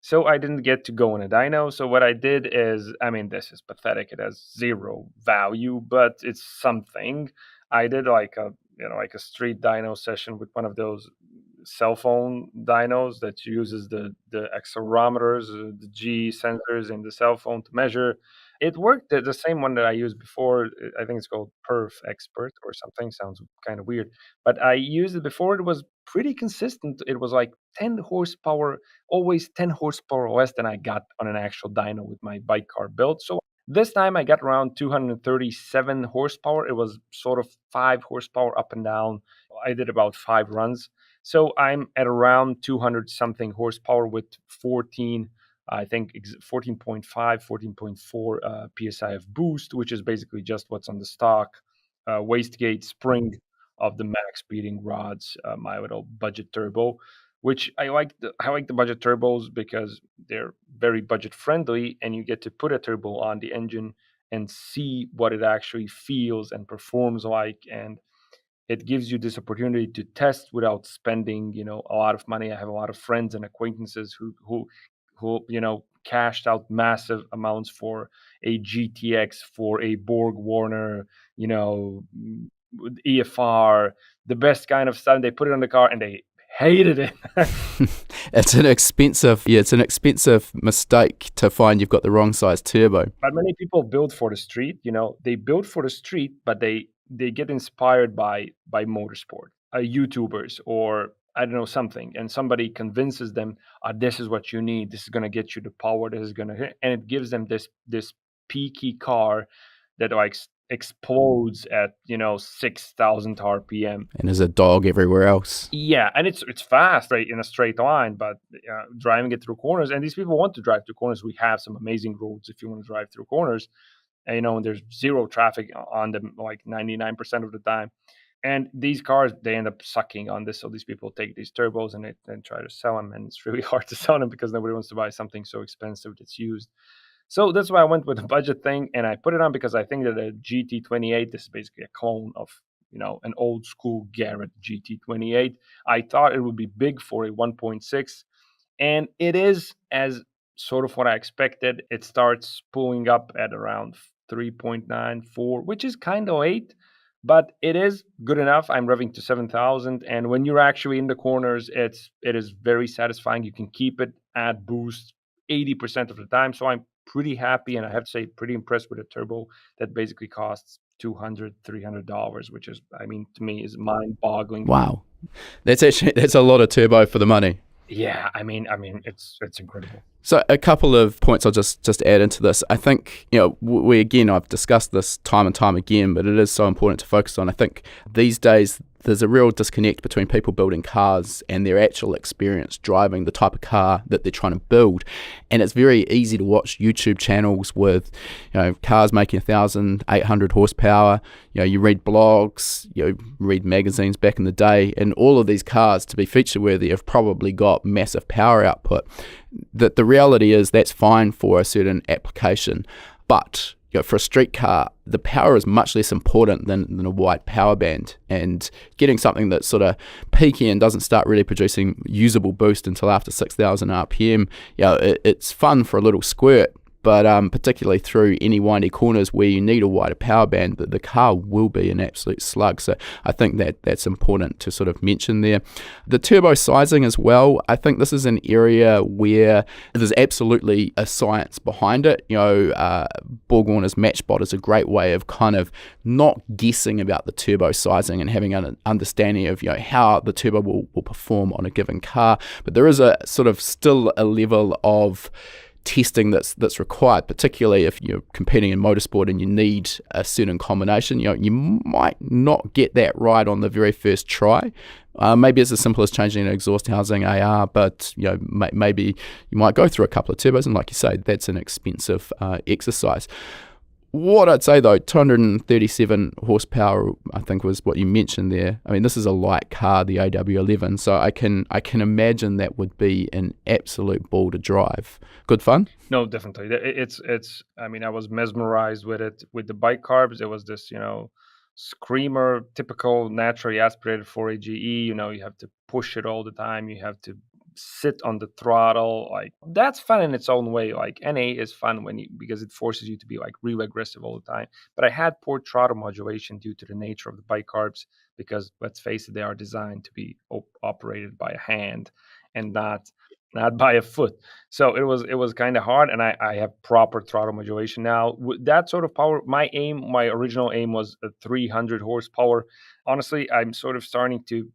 So I didn't get to go on a dyno. So what I did is, I mean, this is pathetic. It has zero value, but it's something. I did like a street dyno session with one of those cell phone dynos that uses the accelerometers, the G sensors in the cell phone to measure. It worked, the same one that I used before. I think it's called Perf Expert or something. Sounds kind of weird, but I used it before. It was pretty consistent. It was like 10 horsepower, always 10 horsepower less than I got on an actual dyno with my bike car build. So this time I got around 237 horsepower. It was sort of 5 horsepower up and down. I did about 5 runs. So I'm at around 200 something horsepower with 14, I think 14.5, 14.4 psi of boost, which is basically just what's on the stock wastegate spring of the max speeding rods, my little budget turbo, which I like. I like the budget turbos because they're very budget friendly, and you get to put a turbo on the engine and see what it actually feels and performs like, and it gives you this opportunity to test without spending, a lot of money. I have a lot of friends and acquaintances who cashed out massive amounts for a GTX, for a Borg Warner, EFR, the best kind of stuff. They put it on the car and they hated it. It's an expensive mistake to find you've got the wrong size turbo. But many people build for the street. They build for the street, but they get inspired by motorsport, YouTubers, or I don't know, something, and somebody convinces them, this is what you need. This is going to get you the power. This is going to hit, and it gives them this peaky car that like explodes at 6,000 RPM, and there's a dog everywhere else. Yeah, and it's fast, right, in a straight line, but driving it through corners, and these people want to drive through corners. We have some amazing roads if you want to drive through corners, and there's zero traffic on them like 99% of the time. And these cars, they end up sucking on this. So these people take these turbos and then try to sell them. And it's really hard to sell them because nobody wants to buy something so expensive that's used. So that's why I went with the budget thing. And I put it on because I think that a GT28, this is basically a clone of, an old school Garrett GT28. I thought it would be big for a 1.6. And it is as sort of what I expected. It starts pulling up at around 3.94, which is kind of late, but it is good enough. I'm revving to 7,000, and when you're actually in the corners, it is very satisfying. You can keep it at boost 80% of the time, so I'm pretty happy, and I have to say, pretty impressed with a turbo that basically costs $200, $300, which is, to me, is mind-boggling. Wow, that's a lot of turbo for the money. Yeah, it's incredible. So a couple of points I'll just add into this. I think, I've discussed this time and time again, but it is so important to focus on. I think these days there's a real disconnect between people building cars and their actual experience driving the type of car that they're trying to build. And it's very easy to watch YouTube channels with, cars making 1,800 horsepower. You read blogs, read magazines back in the day, and all of these cars, to be feature worthy, have probably got massive power output. That the reality is that's fine for a certain application, but for a street car, the power is much less important than a wide power band, and getting something that's sort of peaky and doesn't start really producing usable boost until after 6,000 RPM, it's fun for a little squirt, but particularly through any windy corners where you need a wider power band, the car will be an absolute slug. So I think that's important to sort of mention there. The turbo sizing as well, I think this is an area where there's absolutely a science behind it. Borg-Warner's Matchbot is a great way of kind of not guessing about the turbo sizing and having an understanding of how the turbo will perform on a given car. But there is a sort of still a level of testing that's required, particularly if you're competing in motorsport and you need a certain combination. You might not get that right on the very first try. Maybe it's as simple as changing an exhaust housing AR, but maybe you might go through a couple of turbos, and like you say, that's an expensive exercise. What I'd say though, 237 horsepower, I think was what you mentioned there. I mean, this is a light car, the AW11, so I can imagine that would be an absolute ball to drive. Good fun? No, definitely. It's. I mean, I was mesmerized with it. With the bike carbs, it was this, screamer, typical naturally aspirated 4AGE. You have to push it all the time. You have to sit on the throttle. Like, that's fun in its own way. Like, NA is fun because it forces you to be like real aggressive all the time. But I had poor throttle modulation due to the nature of the bike carbs, because let's face it, they are designed to be operated by a hand and not by a foot. So it was kind of hard, and I have proper throttle modulation now. With that sort of power, my original aim was a 300 horsepower. Honestly, I'm sort of starting to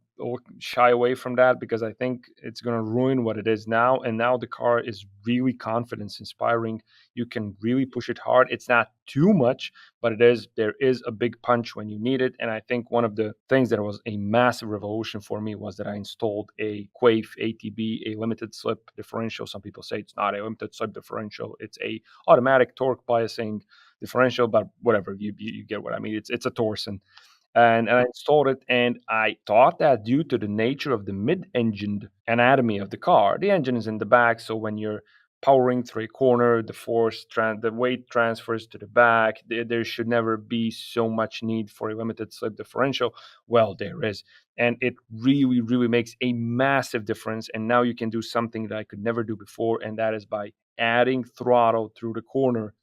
shy away from that, because I think it's going to ruin what it is now. And now the car is really confidence inspiring. You can really push it hard. It's not too much, but there is a big punch when you need it. And I think one of the things that was a massive revolution for me was that I installed a Quaife ATB, a limited slip differential. Some people say it's not a limited slip differential. It's a automatic torque biasing differential, but whatever, you get what I mean. It's a Torsen. And I installed it, and I thought that due to the nature of the mid-engined anatomy of the car, the engine is in the back, so when you're powering through a corner, the weight transfers to the back. There should never be so much need for a limited slip differential. Well, there is, and it really, really makes a massive difference. And now you can do something that I could never do before, and that is by adding throttle through the corner.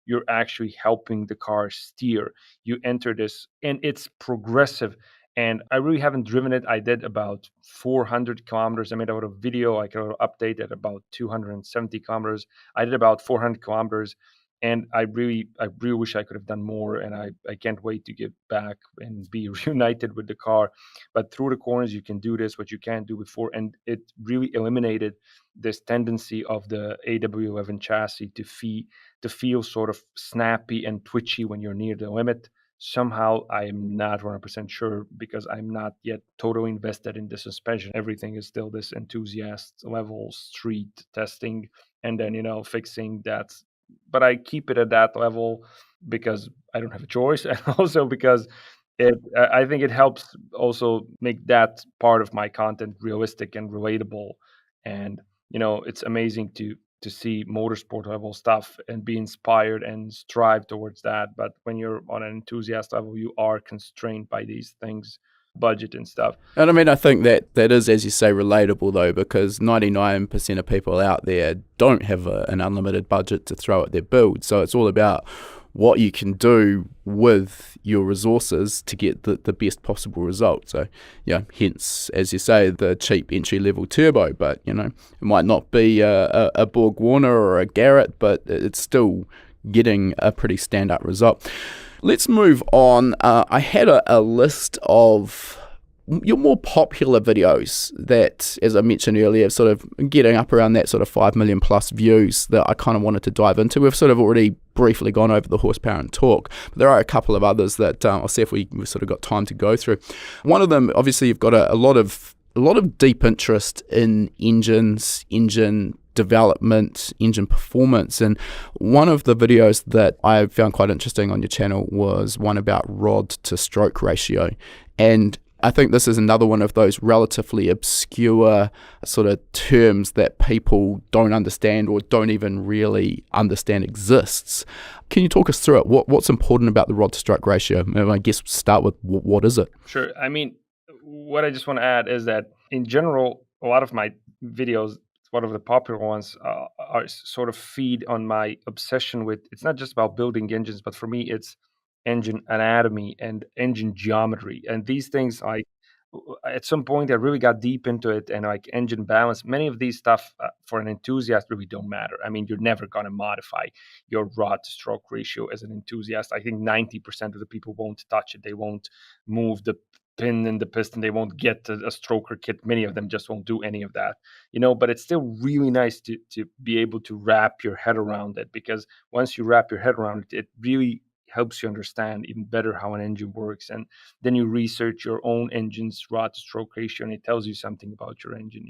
You're actually helping the car steer. You enter this, and it's progressive. And I really haven't driven it. I did about 400 kilometers. I made out a video, like an update at about 270 kilometers. I did about 400 kilometers, and I really wish I could have done more. And I can't wait to get back and be reunited with the car. But through the corners, you can do this, what you can't do before. And it really eliminated this tendency of the AW11 chassis to feel sort of snappy and twitchy when you're near the limit. Somehow, I'm not 100% sure, because I'm not yet totally invested in the suspension. Everything is still this enthusiast level street testing, and then fixing that. But I keep it at that level because I don't have a choice, and also because I think it helps also make that part of my content realistic and relatable. And it's amazing to see motorsport level stuff and be inspired and strive towards that. But when you're on an enthusiast level, you are constrained by these things, budget and stuff. And I mean, I think that is, as you say, relatable though, because 99% of people out there don't have an unlimited budget to throw at their build. So it's all about what you can do with your resources to get the best possible result. So, hence, as you say, the cheap entry-level turbo, but, it might not be a Borg-Warner or a Garrett, but it's still getting a pretty stand-up result. Let's move on. I had a list of your more popular videos that, as I mentioned earlier, sort of getting up around that sort of 5 million plus views that I kind of wanted to dive into. We've sort of already briefly gone over the horsepower and torque, but there are a couple of others that I'll see if we've sort of got time to go through. One of them, obviously, you've got a lot of deep interest in engines, engine development, engine performance, and one of the videos that I found quite interesting on your channel was one about rod to stroke ratio. And I think this is another one of those relatively obscure sort of terms that people don't understand or don't even really understand exists. Can you talk us through it? What's important about the rod to stroke ratio? I guess start with what is it? Sure. I mean, what I just want to add is that in general, a lot of my videos, one of the popular ones, are sort of feed on my obsession with, it's not just about building engines, but for me, it's engine anatomy and engine geometry. And these things, at some point, I really got deep into it, and like engine balance. Many of these stuff for an enthusiast really don't matter. I mean, you're never going to modify your rod to stroke ratio as an enthusiast. I think 90% of the people won't touch it. They won't move the pin and the piston. They won't get a stroker kit. Many of them just won't do any of that, but it's still really nice to be able to wrap your head around it, because once you wrap your head around it, it really helps you understand even better how an engine works. And then you research your own engine's rod to stroke ratio, and it tells you something about your engine.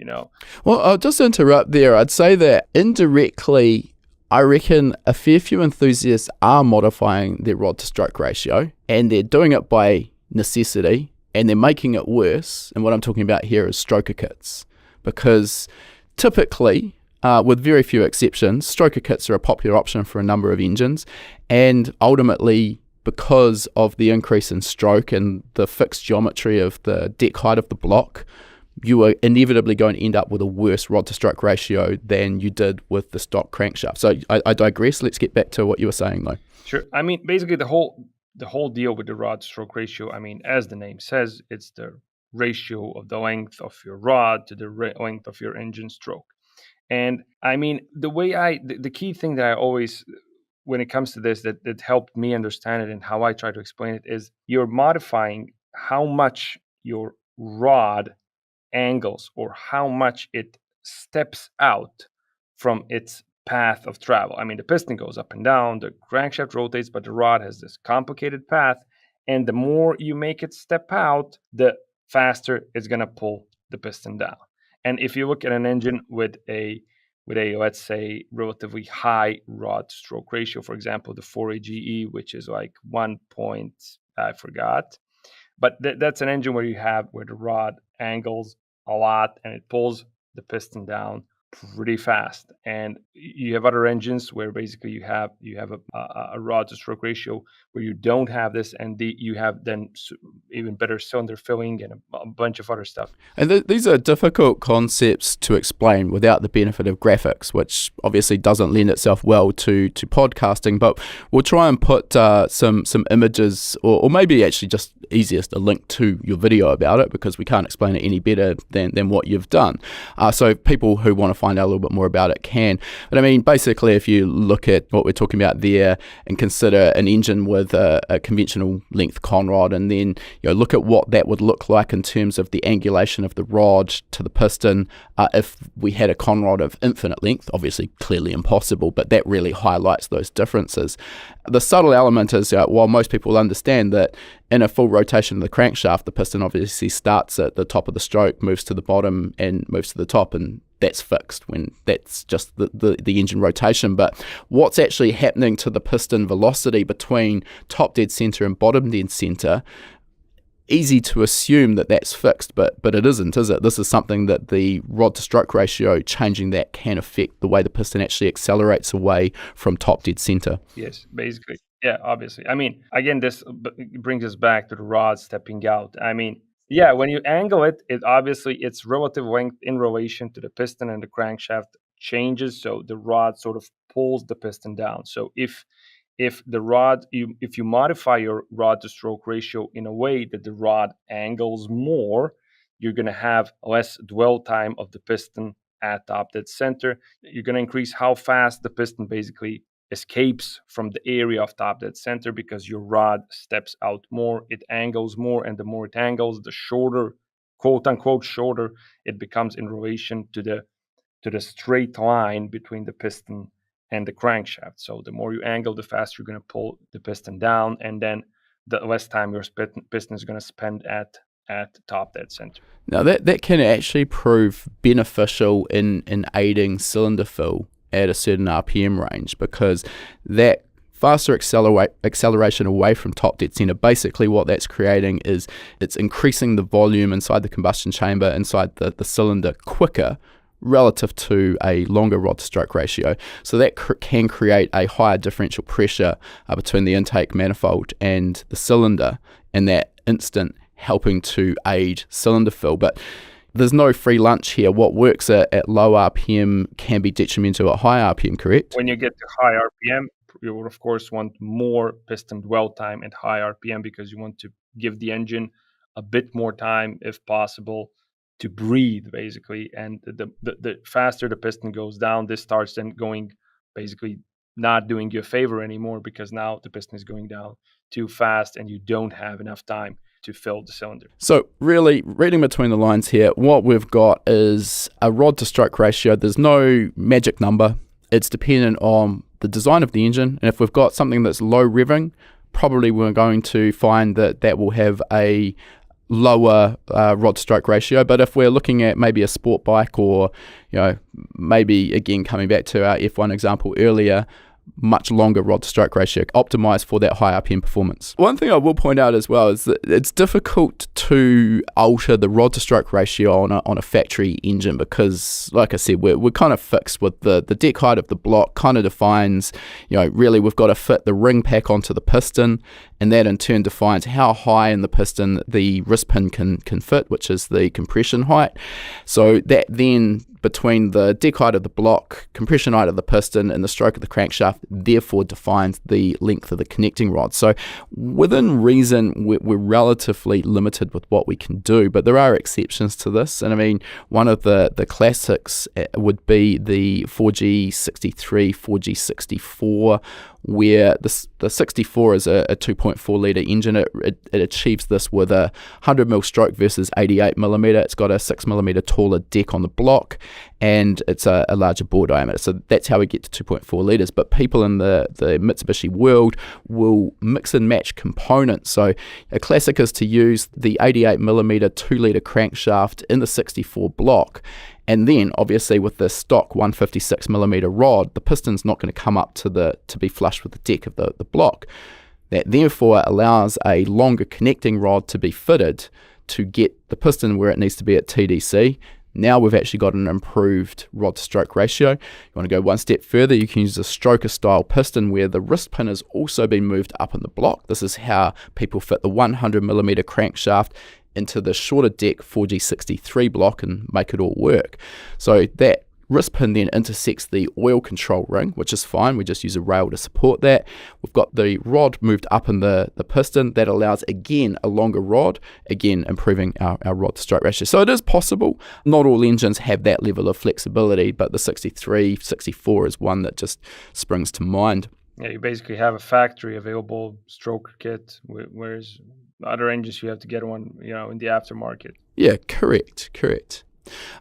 Well, I'll just interrupt there. I'd say that indirectly, I reckon a fair few enthusiasts are modifying their rod to stroke ratio, and they're doing it by necessity, and they're making it worse. And what I'm talking about here is stroker kits, because typically, with very few exceptions, stroker kits are a popular option for a number of engines, and ultimately, because of the increase in stroke and the fixed geometry of the deck height of the block, you are inevitably going to end up with a worse rod to stroke ratio than you did with the stock crankshaft. So I digress. Let's get back to what you were saying, though. Sure. I mean, basically the whole deal with the rod to stroke ratio, I mean, as the name says, it's the ratio of the length of your rod to the length of your engine stroke. And I mean, the key thing that I always, when it comes to this, that helped me understand it and how I try to explain it, is you're modifying how much your rod angles or how much it steps out from its path of travel. I mean, the piston goes up and down, the crankshaft rotates, but the rod has this complicated path. And the more you make it step out, the faster it's going to pull the piston down. And if you look at an engine with a let's say relatively high rod stroke ratio, for example, the 4AGE, which is like 1 point, I forgot, but that's an engine where the rod angles a lot and it pulls the piston down pretty fast. And you have other engines where basically you have a rod to stroke ratio where you don't have this, and you have then even better cylinder filling and a bunch of other stuff. And these are difficult concepts to explain without the benefit of graphics, which obviously doesn't lend itself well to podcasting, but we'll try and put some images, or maybe actually just easiest a link to your video about it, because we can't explain it any better than what you've done. So people who want to find out a little bit more about it can. But I mean, basically, if you look at what we're talking about there and consider an engine with a conventional length conrod, and then look at what that would look like in terms of the angulation of the rod to the piston if we had a conrod of infinite length, obviously clearly impossible, but that really highlights those differences. The subtle element is, while most people understand that in a full rotation of the crankshaft, the piston obviously starts at the top of the stroke, moves to the bottom, and moves to the top, and that's fixed when that's just the engine rotation. But what's actually happening to the piston velocity between top dead center and bottom dead center, easy to assume that that's fixed, but it isn't, is it? This is something that the rod to stroke ratio, changing that can affect the way the piston actually accelerates away from top dead center. Yes, basically. Yeah, obviously. I mean, again, this brings us back to the rod stepping out. I mean, yeah, when you angle it, obviously its relative length in relation to the piston and the crankshaft changes, so the rod sort of pulls the piston down. So if you modify your rod to stroke ratio in a way that the rod angles more, you're going to have less dwell time of the piston at top dead center. You're going to increase how fast the piston basically escapes from the area of top dead center, because your rod steps out more, it angles more, and the more it angles, the shorter, quote unquote shorter, it becomes in relation to the straight line between the piston and the crankshaft. So the more you angle, the faster you're going to pull the piston down, and then the less time your piston is going to spend at top dead center. Now that can actually prove beneficial in aiding cylinder fill at a certain RPM range, because that faster acceleration away from top dead center, basically what that's creating is it's increasing the volume inside the combustion chamber, inside the cylinder quicker relative to a longer rod to stroke ratio. So that can create a higher differential pressure between the intake manifold and the cylinder in that instant, helping to aid cylinder fill. But there's no free lunch here. What works at low RPM can be detrimental at high RPM, correct? When you get to high RPM, you will of course want more piston dwell time at high RPM because you want to give the engine a bit more time, if possible, to breathe, basically. And the faster the piston goes down, this starts then going, basically not doing you a favor anymore, because now the piston is going down too fast and you don't have enough time to fill the cylinder. So really, reading between the lines here, what we've got is a rod to stroke ratio. There's no magic number. It's dependent on the design of the engine. And if we've got something that's low revving, probably we're going to find that will have a lower rod to stroke ratio. But if we're looking at maybe a sport bike, or maybe again coming back to our F1 example earlier, much longer rod to stroke ratio, optimized for that high RPM performance. One thing I will point out as well is that it's difficult to alter the rod to stroke ratio on a factory engine, because like I said, we're kind of fixed with the deck height of the block kind of defines, really we've got to fit the ring pack onto the piston, and that in turn defines how high in the piston the wrist pin can fit, which is the compression height. So that then, between the deck height of the block, compression height of the piston, and the stroke of the crankshaft, therefore defines the length of the connecting rod. So within reason, we're relatively limited with what we can do, but there are exceptions to this. And I mean, one of the classics would be the 4G63, 4G64, where the 64 is a 2.4 litre engine. It achieves this with a 100mm stroke versus 88mm. It's got a 6mm taller deck on the block, and it's a larger bore diameter. So that's how we get to 2.4 litres. But people in the Mitsubishi world will mix and match components. So a classic is to use the 88mm 2 litre crankshaft in the 64 block. And then, obviously, with the stock 156mm rod, the piston's not going to come up to be flush with the deck of the block. That therefore allows a longer connecting rod to be fitted to get the piston where it needs to be at TDC. Now we've actually got an improved rod to stroke ratio. You want to go one step further, you can use a stroker style piston where the wrist pin has also been moved up in the block. This is how people fit the 100mm crankshaft into the shorter deck 4G63 block and make it all work. So that wrist pin then intersects the oil control ring, which is fine. We just use a rail to support that. We've got the rod moved up in the piston. That allows, again, a longer rod, again, improving our rod to stroke ratio. So it is possible. Not all engines have that level of flexibility, but the 63, 64 is one that just springs to mind. Yeah, you basically have a factory available stroker kit, whereas other engines you have to get one, in the aftermarket. Yeah, correct.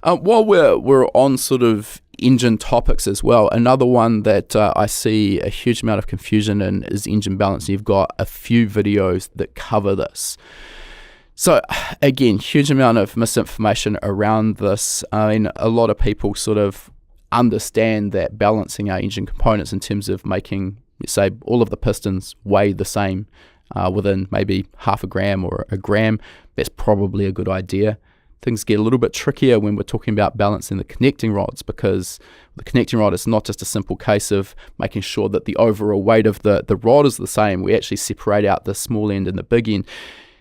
While we're on sort of engine topics as well, another one that I see a huge amount of confusion in is engine balance. You've got a few videos that cover this. So again, huge amount of misinformation around this. I mean, a lot of people sort of understand that balancing our engine components in terms of making, say, all of the pistons weigh the same within maybe half a gram or a gram, that's probably a good idea. Things get a little bit trickier when we're talking about balancing the connecting rods, because the connecting rod is not just a simple case of making sure that the overall weight of the rod is the same. We actually separate out the small end and the big end.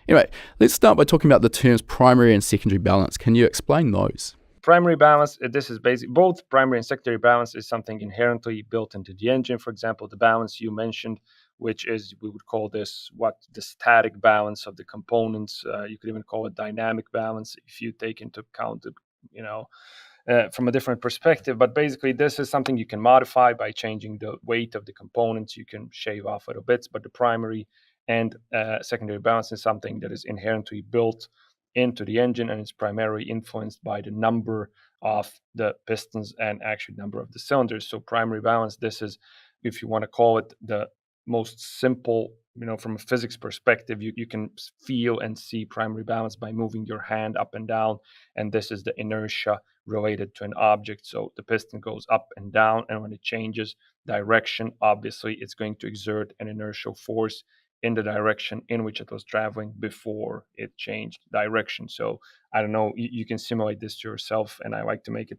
Anyway, let's start by talking about the terms primary and secondary balance. Can you explain those? Primary balance, this is basic. Both primary and secondary balance is something inherently built into the engine. For example, the balance you mentioned, which is, we would call this the static balance of the components. You could even call it dynamic balance if you take into account from a different perspective. But basically, this is something you can modify by changing the weight of the components. You can shave off little bits, but the primary and secondary balance is something that is inherently built into the engine, and it's primarily influenced by the number of the pistons and actually number of the cylinders. So primary balance, this is, if you want to call it, the most simple, from a physics perspective, you can feel and see primary balance by moving your hand up and down, and this is the inertia related to an object. So the piston goes up and down, and when it changes direction, obviously it's going to exert an inertial force in the direction in which it was traveling before it changed direction. So I don't know, you can simulate this to yourself, and I like to make it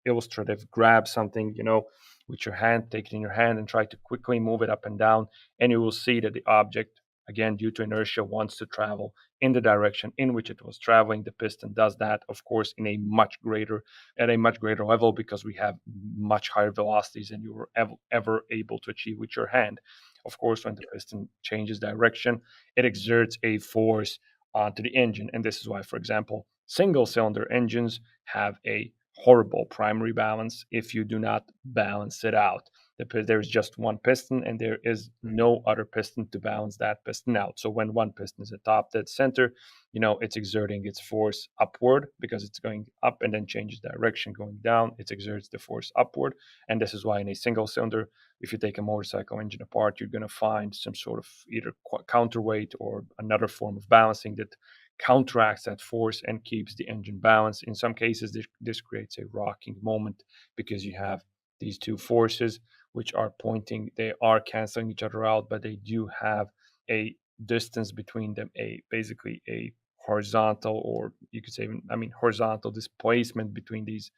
illustrative. Grab something, with your hand, take it in your hand and try to quickly move it up and down, and you will see that the object again, due to inertia, wants to travel in the direction in which it was traveling. The piston does that, of course, at a much greater level, because we have much higher velocities than you were ever able to achieve with your hand. Of course, when the piston changes direction, it exerts a force onto the engine. And this is why, for example, single cylinder engines have a horrible primary balance if you do not balance it out. There's just one piston, and there is no other piston to balance that piston out. So when one piston is at top dead center, it's exerting its force upward because it's going up and then changes direction going down. It exerts the force upward. And this is why in a single cylinder, if you take a motorcycle engine apart, you're going to find some sort of either counterweight or another form of balancing that counteracts that force and keeps the engine balanced. In some cases, this creates a rocking moment because you have these two forces which are pointing, they are canceling each other out, but they do have a distance between them, basically a horizontal, or you could say, horizontal displacement between these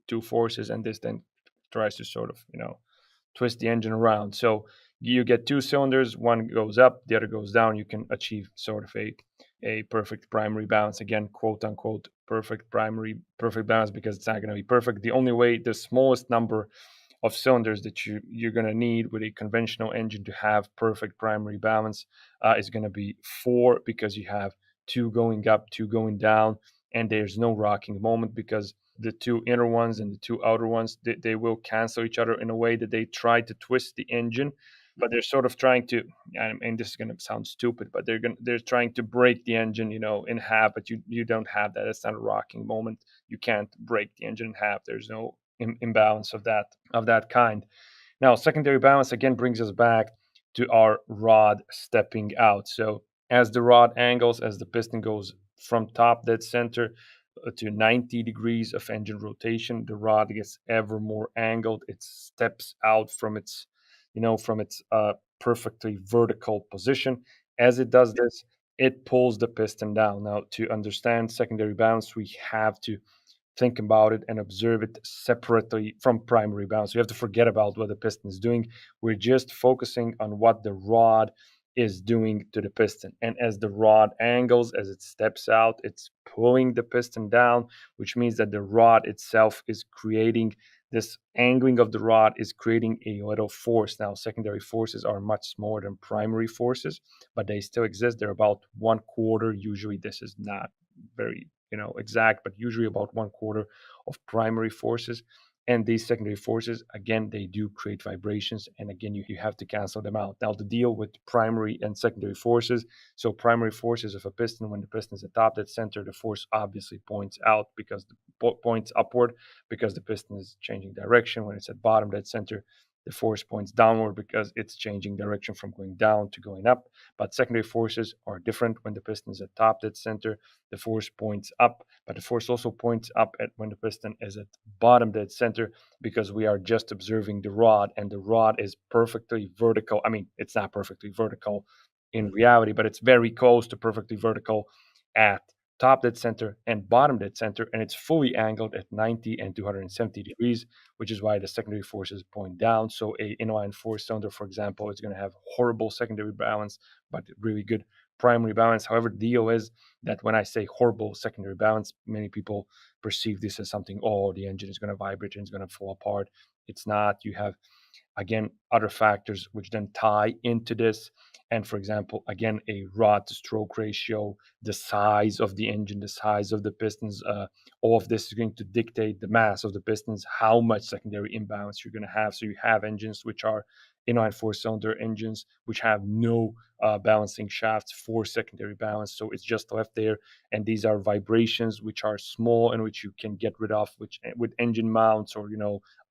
two forces, and this then tries to sort of twist the engine around. So you get two cylinders, one goes up, the other goes down. You can achieve sort of a perfect primary balance. Again, quote unquote, perfect balance, because it's not going to be perfect. The only way, the smallest number of cylinders that you're going to need with a conventional engine to have perfect primary balance is going to be 4, because you have 2 going up, 2 going down, and there's no rocking moment because the 2 inner ones and the 2 outer ones, they will cancel each other in a way that they try to twist the engine, but they're sort of trying to, and this is going to sound stupid, but they're trying to break the engine, in half, but you don't have that. It's not a rocking moment. You can't break the engine in half. There's no imbalance of that kind. Now, secondary balance again brings us back to our rod stepping out. So as the rod angles, as the piston goes from top dead center to 90 degrees of engine rotation, the rod gets ever more angled. It steps out from its perfectly vertical position. As it does this, it pulls the piston down. Now, to understand secondary balance, we have to think about it and observe it separately from primary balance. We have to forget about what the piston is doing. We're just focusing on what the rod is doing to the piston. And as the rod angles, as it steps out, it's pulling the piston down, which means that the rod itself is creating this angling of the rod is creating a little force. Now, secondary forces are much smaller than primary forces, but they still exist. They're about 1/4. Usually, this is not very exact, but usually about 1/4 of primary forces. And these secondary forces, again, they do create vibrations. And again, you have to cancel them out. Now, to deal with primary and secondary forces, so primary forces of a piston, when the piston is at top dead center, the force obviously points out because points upward because the piston is changing direction. When it's at bottom dead center, the force points downward because it's changing direction from going down to going up. But secondary forces are different. When the piston is at top dead center, the force points up, but the force also points up at when the piston is at bottom dead center, because we are just observing the rod, and the rod is perfectly vertical. I mean, it's not perfectly vertical in reality, but it's very close to perfectly vertical at top dead center and bottom dead center, and it's fully angled at 90 and 270 degrees, which is why the secondary forces point down. So a inline 4-cylinder, for example, is going to have horrible secondary balance, but really good primary balance. However, the deal is that when I say horrible secondary balance, many people perceive this as something, oh, the engine is going to vibrate and it's going to fall apart. It's not. You have, again, other factors which then tie into this. And for example, again, a rod to stroke ratio, the size of the engine, the size of the pistons, all of this is going to dictate the mass of the pistons, how much secondary imbalance you're going to have. So you have engines which are inline 4-cylinder engines which have no balancing shafts for secondary balance. So it's just left there. And these are vibrations which are small and which you can get rid of with engine mounts or,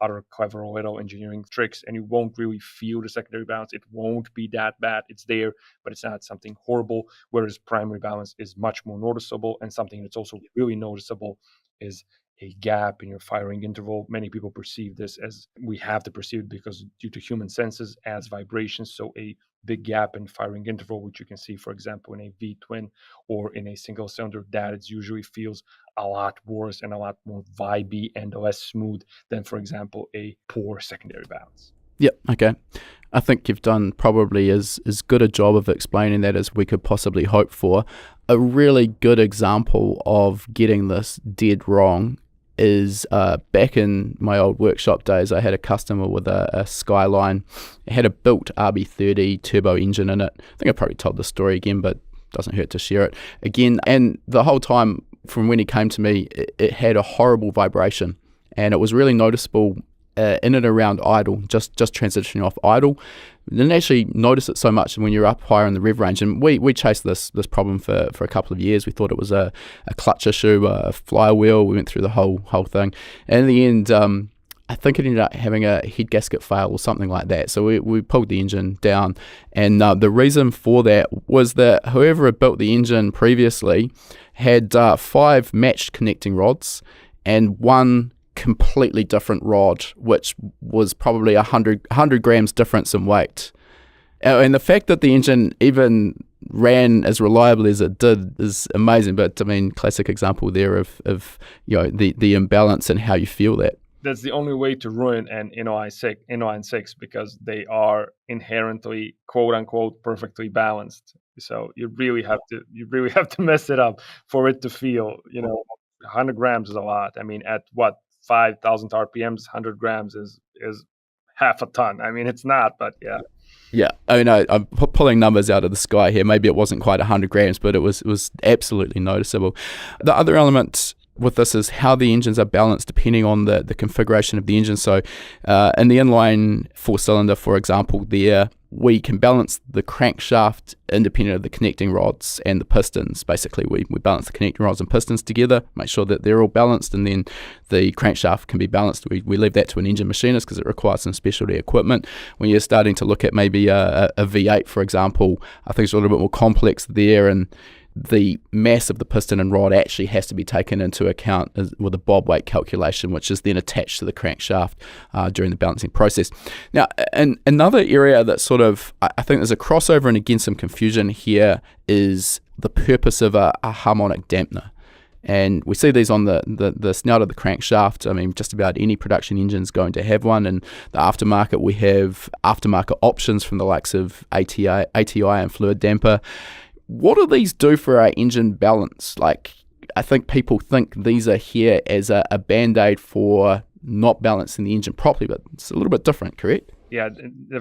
other clever little engineering tricks, and you won't really feel the secondary balance. It won't be that bad. It's there, but it's not something horrible. Whereas primary balance is much more noticeable, and something that's also really noticeable is a gap in your firing interval. Many people perceive this as, we have to perceive it because due to human senses as vibrations. So a big gap in firing interval, which you can see, for example, in a V-twin or in a single cylinder, that it usually feels a lot worse and a lot more vibey and less smooth than, for example, a poor secondary balance. Yep, okay. I think you've done probably as good a job of explaining that as we could possibly hope for. A really good example of getting this dead wrong is back in my old workshop days, I had a customer with a Skyline. It had a built RB30 turbo engine in it. I think I probably told this story again, but doesn't hurt to share it again. And the whole time from when he came to me, it had a horrible vibration, and it was really noticeable in and around idle, just transitioning off idle. Didn't actually notice it so much when you're up higher in the rev range. And we chased this problem for a couple of years. We thought it was a clutch issue, a flywheel. We went through the whole thing. And in the end, I think it ended up having a head gasket fail or something like that. So we pulled the engine down. And the reason for that was that whoever had built the engine previously had 5 matched connecting rods and one completely different rod, which was probably 100 grams difference in weight. And the fact that the engine even ran as reliably as it did is amazing. But I mean, classic example there of the imbalance and how you feel that. That's the only way to ruin an inline six because they are inherently quote unquote perfectly balanced. So you really have to mess it up for it to feel, 100 grams is a lot. I mean, at what, 5,000 RPMs, 100 grams is half a ton. I mean, it's not, but yeah. Yeah, I mean, I'm pulling numbers out of the sky here. Maybe it wasn't quite 100 grams, but it was absolutely noticeable. The other element with this is how the engines are balanced depending on the configuration of the engine. So in the inline 4-cylinder, for example, there we can balance the crankshaft independent of the connecting rods and the pistons. Basically, we balance the connecting rods and pistons together, make sure that they're all balanced, and then the crankshaft can be balanced. We leave that to an engine machinist because it requires some specialty equipment. When you're starting to look at maybe a V8, for example, I think it's a little bit more complex there, and the mass of the piston and rod actually has to be taken into account with a bob weight calculation, which is then attached to the crankshaft during the balancing process. Now, and another area that sort of, I think there's a crossover and again some confusion here, is the purpose of a harmonic dampener. And we see these on the snout of the crankshaft. I mean, just about any production engine is going to have one. And the aftermarket, we have aftermarket options from the likes of ATI and fluid damper. What do these do for our engine balance? Like, I think people think these are here as a band-aid for not balancing the engine properly, but it's a little bit different, correct? Yeah,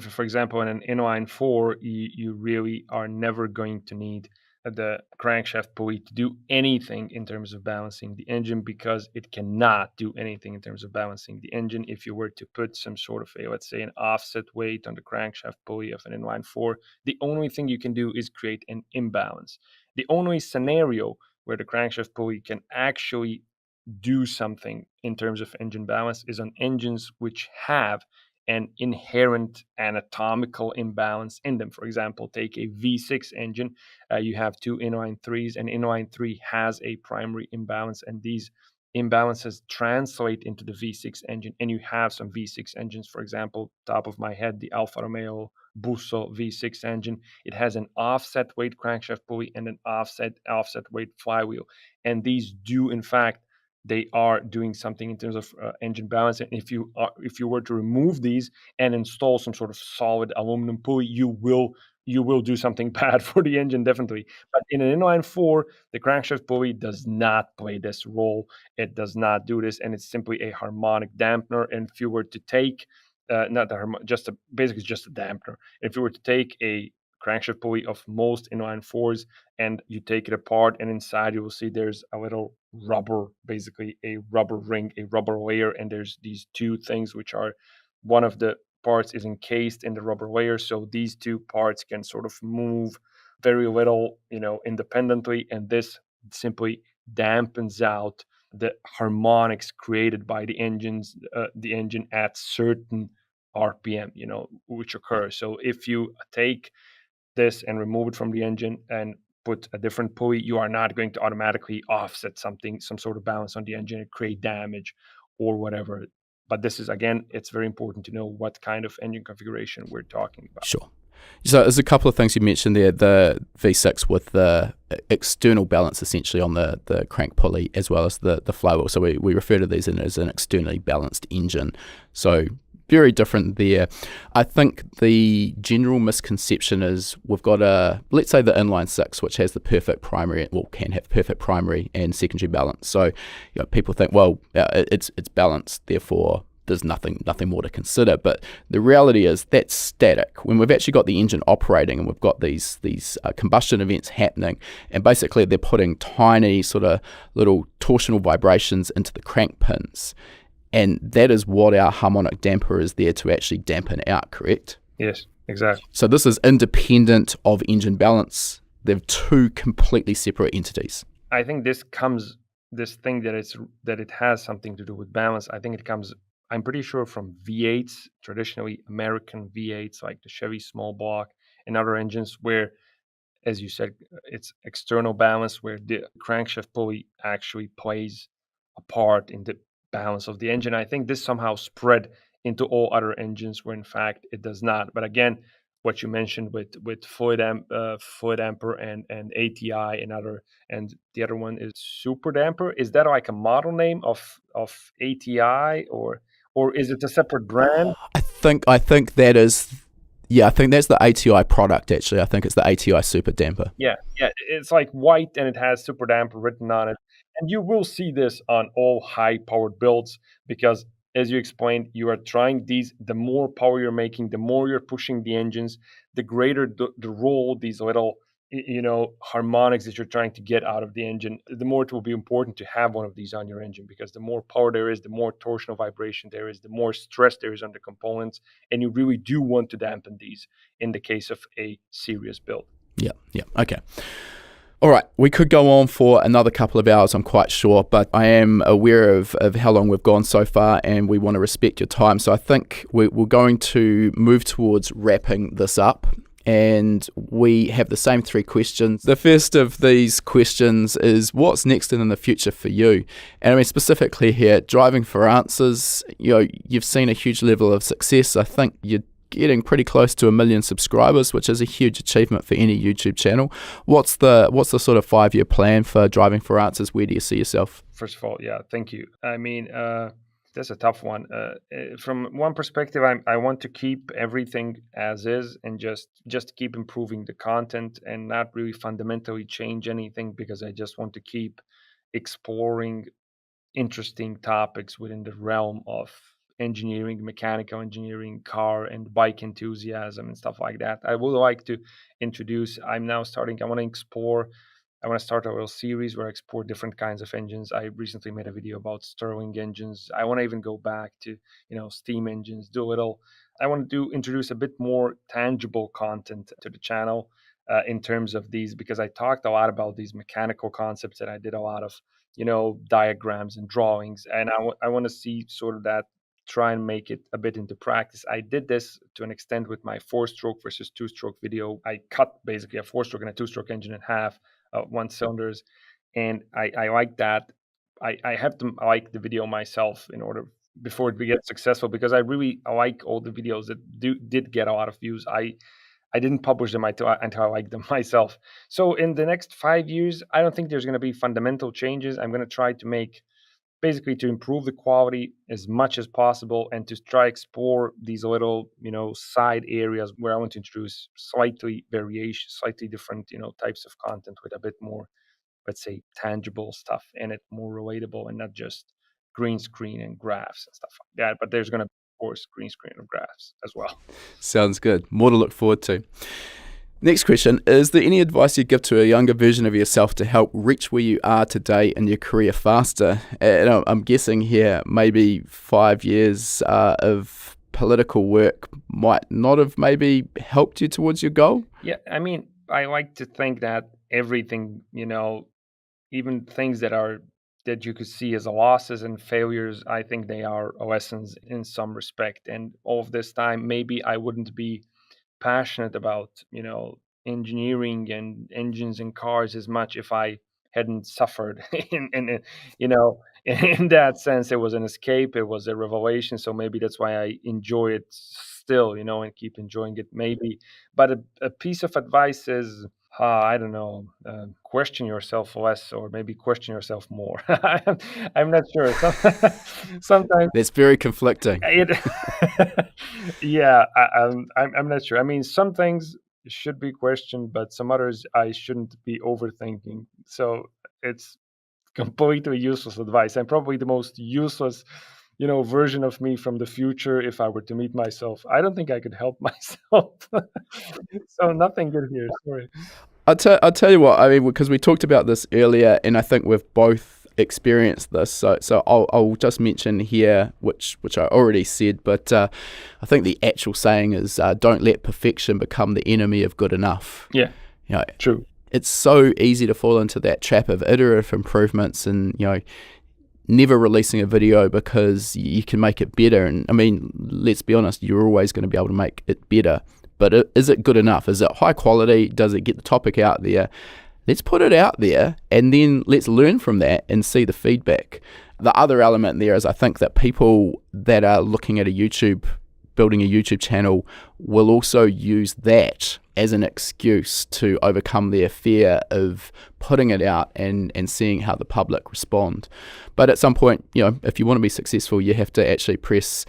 for example, in an inline 4, you really are never going to need the crankshaft pulley to do anything in terms of balancing the engine, because it cannot do anything in terms of balancing the engine. If you were to put some sort of let's say an offset weight on the crankshaft pulley of an inline 4, the only thing you can do is create an imbalance. The only scenario where the crankshaft pulley can actually do something in terms of engine balance is on engines which have an inherent anatomical imbalance in them. For example, take a V6 engine. You have 2 inline 3s, and inline 3 has a primary imbalance, and these imbalances translate into the V6 engine. And you have some V6 engines, for example, top of my head, the Alfa Romeo Busso V6 engine. It has an offset weight crankshaft pulley and an offset weight flywheel. And these do, in fact, they are doing something in terms of engine balance. And if you were to remove these and install some sort of solid aluminum pulley, you will do something bad for the engine, definitely. But in an inline 4, the crankshaft pulley does not play this role. It does not do this, and it's simply a harmonic dampener. And if you were to take basically just a dampener. If you were to take a crankshaft pulley of most inline 4s and you take it apart, and inside you will see there's a little rubber, basically a rubber ring, a rubber layer, and there's these 2 things which are, one of the parts is encased in the rubber layer, so these 2 parts can sort of move very little, independently, and this simply dampens out the harmonics created by the engine at certain RPM, which occur. So if you take this and remove it from the engine and put a different pulley, you are not going to automatically offset some sort of balance on the engine and create damage or whatever. But this is, again, it's very important to know what kind of engine configuration we're talking about. Sure. So there's a couple of things you mentioned there, the V6 with the external balance essentially on the crank pulley as well as the flywheel. So we refer to these as an externally balanced engine. So very different there. I think the general misconception is we've got let's say the inline six, which has the perfect primary, well, can have perfect primary and secondary balance. So, people think, well, it's balanced, therefore there's nothing more to consider. But the reality is that's static. When we've actually got the engine operating and we've got these combustion events happening, and basically they're putting tiny sort of little torsional vibrations into the crank pins. And that is what our harmonic damper is there to actually dampen out, correct? Yes, exactly. So this is independent of engine balance. They're two completely separate entities. I think this thing that it has something to do with balance. I think it comes, I'm pretty sure, from V8s, traditionally American V8s, like the Chevy small block and other engines where, as you said, it's external balance where the crankshaft pulley actually plays a part in the balance of the engine. I think this somehow spread into all other engines where in fact it does not. But again, what you mentioned with fluid damper and ATI and the other one is super damper. Is that like a model name of ATI or is it a separate brand? I think that is. Yeah, I think that's the ATI product, actually. I think it's the ATI Super Damper. Yeah, it's like white and it has super damper written on it. And you will see this on all high-powered builds because, as you explained, you are trying these. The more power you're making, the more you're pushing the engines, the greater the role these little harmonics that you're trying to get out of the engine, the more it will be important to have one of these on your engine because the more power there is, the more torsional vibration there is, the more stress there is on the components, and you really do want to dampen these in the case of a serious build. Yeah, okay. All right, we could go on for another couple of hours, I'm quite sure, but I am aware of how long we've gone so far and we want to respect your time. So I think we're going to move towards wrapping this up. And we have the same three questions. The first of these questions is, what's next in the future for you? And I mean, specifically here, Driving for Answers, you've seen a huge level of success. I think you're getting pretty close to 1 million subscribers, which is a huge achievement for any YouTube channel. What's the sort of 5-year plan for Driving for Answers? Where do you see yourself? First of all, yeah, thank you. I mean, that's a tough one. From one perspective, I want to keep everything as is and just keep improving the content and not really fundamentally change anything because I just want to keep exploring interesting topics within the realm of engineering, mechanical engineering, car and bike enthusiasm and stuff like that. I would like to introduce, I want to start a little series where I explore different kinds of engines. I recently made a video about Stirling engines. I want to even go back to, steam engines, I want to introduce a bit more tangible content to the channel in terms of these, because I talked a lot about these mechanical concepts and I did a lot of, diagrams and drawings. And I want to see sort of that, try and make it a bit into practice. I did this to an extent with my 4-stroke versus 2-stroke video. I cut basically a 4-stroke and a 2-stroke engine in half, 1 cylinders, and I like that. I have to like the video myself in order before it gets successful because I like all the videos that did get a lot of views. I didn't publish them until I liked them myself. So in the next 5 years, I don't think there's going to be fundamental changes. I'm going to try to improve the quality as much as possible and to try explore these little, side areas where I want to introduce slightly different, types of content with a bit more, let's say, tangible stuff in it, more relatable and not just green screen and graphs and stuff like that. But there's going to be, of course, green screen and graphs as well. Sounds good. More to look forward to. Next question, is there any advice you'd give to a younger version of yourself to help reach where you are today in your career faster? And I'm guessing here maybe 5 years of political work might not have maybe helped you towards your goal? Yeah, I mean, I like to think that everything, even things that you could see as losses and failures, I think they are lessons in some respect. And all of this time, maybe I wouldn't be passionate about, engineering and engines and cars as much if I hadn't suffered in that sense. It was an escape, it was a revelation, so maybe that's why I enjoy it still, and keep enjoying it maybe. But a piece of advice is, I don't know, question yourself less or maybe question yourself more. I'm not sure. Sometimes That's very conflicting. it, yeah, I'm not sure. I mean, some things should be questioned, but some others I shouldn't be overthinking. So it's completely useless advice. I'm probably the most useless, version of me from the future if I were to meet myself. I don't think I could help myself. So nothing good here. Sorry. I'll tell you what, I mean, because we talked about this earlier, and I think we've both experienced this. So I'll just mention here, which I already said, but I think the actual saying is, don't let perfection become the enemy of good enough. Yeah, true. It's so easy to fall into that trap of iterative improvements and, never releasing a video because you can make it better. And I mean, let's be honest, you're always going to be able to make it better. But is it good enough? Is it high quality? Does it get the topic out there? Let's put it out there and then let's learn from that and see the feedback. The other element there is I think that people that are looking at building a YouTube channel will also use that as an excuse to overcome their fear of putting it out and seeing how the public respond. But at some point, if you want to be successful, you have to actually press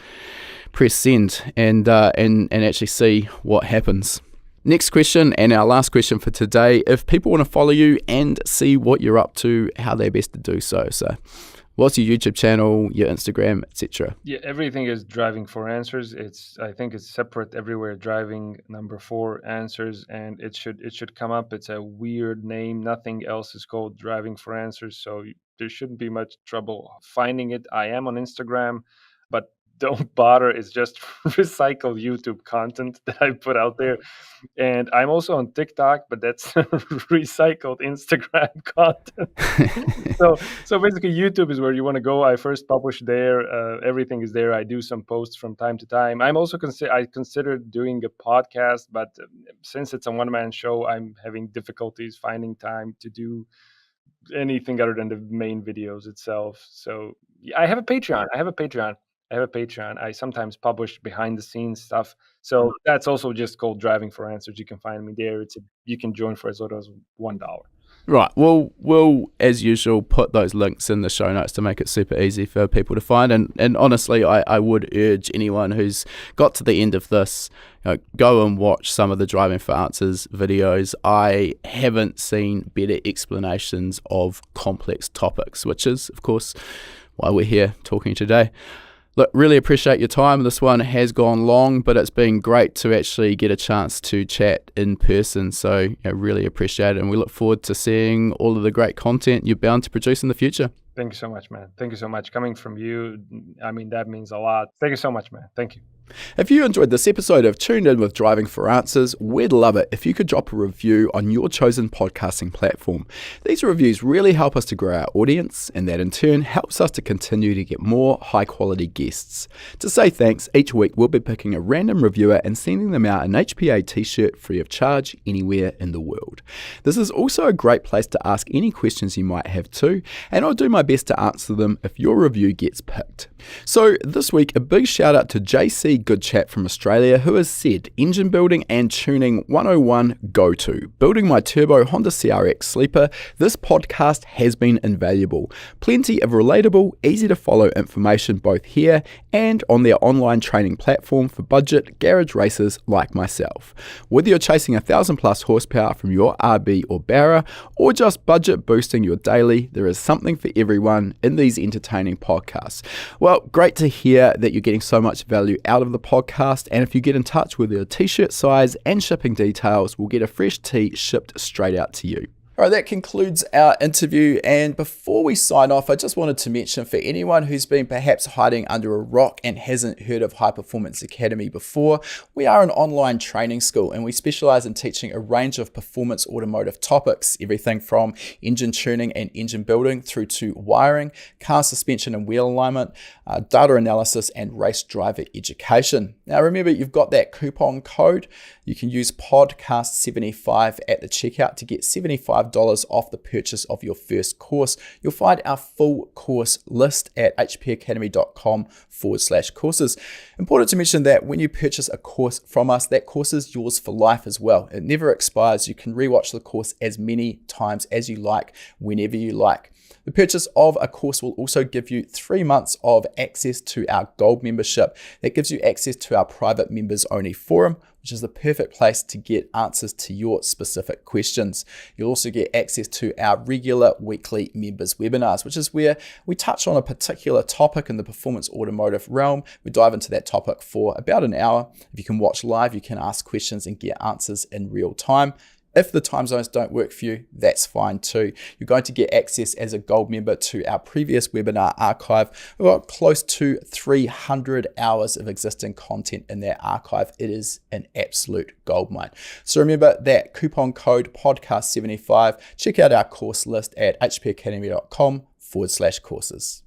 send and actually see what happens. Next question, and our last question for today: if people want to follow you and see what you're up to, how they're best to do so. So what's your YouTube channel, your Instagram, etc.? Yeah, everything is Driving for Answers. I think it's separate everywhere. Driving _ Answers, and it should come up. It's a weird name. Nothing else is called Driving for Answers, so there shouldn't be much trouble finding it. I am on Instagram, but don't bother. It's just recycled YouTube content that I put out there. And I'm also on TikTok, but that's recycled Instagram content. So basically, YouTube is where you want to go. I first publish there. Everything is there. I do some posts from time to time. I'm also I considered doing a podcast, but since it's a one-man show, I'm having difficulties finding time to do anything other than the main videos itself. So yeah, I have a Patreon. I sometimes publish behind the scenes stuff. So that's also just called Driving for Answers. You can find me there. You can join for as little as $1. Right. Well, we'll, as usual, put those links in the show notes to make it super easy for people to find. And honestly, I would urge anyone who's got to the end of this, go and watch some of the Driving for Answers videos. I haven't seen better explanations of complex topics, which is, of course, why we're here talking today. Look, really appreciate your time. This one has gone long, but it's been great to actually get a chance to chat in person. So really appreciate it. And we look forward to seeing all of the great content you're bound to produce in the future. Thank you so much, man. Thank you so much. Coming from you, I mean, that means a lot. Thank you so much, man. Thank you. If you enjoyed this episode of Tuned In with Driving for Answers, we'd love it if you could drop a review on your chosen podcasting platform. These reviews really help us to grow our audience, and that in turn helps us to continue to get more high quality guests. To say thanks, each week we'll be picking a random reviewer and sending them out an HPA t-shirt free of charge anywhere in the world. This is also a great place to ask any questions you might have too, and I'll do my best to answer them if your review gets picked. So this week, a big shout out to JC Good Chat from Australia, who has said, engine building and tuning 101 go-to. Building my turbo Honda CRX sleeper, this podcast has been invaluable. Plenty of relatable, easy to follow information both here and on their online training platform for budget garage racers like myself. Whether you're chasing 1,000 plus horsepower from your RB or Barra, or just budget boosting your daily, there is something for everyone in these entertaining podcasts. Well, great to hear that you're getting so much value out of the podcast, and if you get in touch with your t-shirt size and shipping details, we'll get a fresh tee shipped straight out to you. All right, that concludes our interview, and before we sign off, I just wanted to mention for anyone who's been perhaps hiding under a rock and hasn't heard of High Performance Academy before, we are an online training school and we specialize in teaching a range of performance automotive topics, everything from engine tuning and engine building through to wiring, car suspension and wheel alignment, data analysis and race driver education. Now remember, you've got that coupon code. You can use podcast75 at the checkout to get $75 $75 off the purchase of your first course. You'll find our full course list at hpacademy.com/courses. Important to mention that when you purchase a course from us, that course is yours for life as well. It never expires. You can rewatch the course as many times as you like, whenever you like. The purchase of a course will also give you 3 months of access to our gold membership. That gives you access to our private members only forum, which is the perfect place to get answers to your specific questions. You'll also get access to our regular weekly members webinars, which is where we touch on a particular topic in the performance automotive realm. We dive into that topic for about an hour. If you can watch live, you can ask questions and get answers in real time. If the time zones don't work for you, that's fine too. You're going to get access as a gold member to our previous webinar archive. We've got close to 300 hours of existing content in that archive. It is an absolute goldmine. So remember that coupon code podcast75. Check out our course list at hpacademy.com/courses.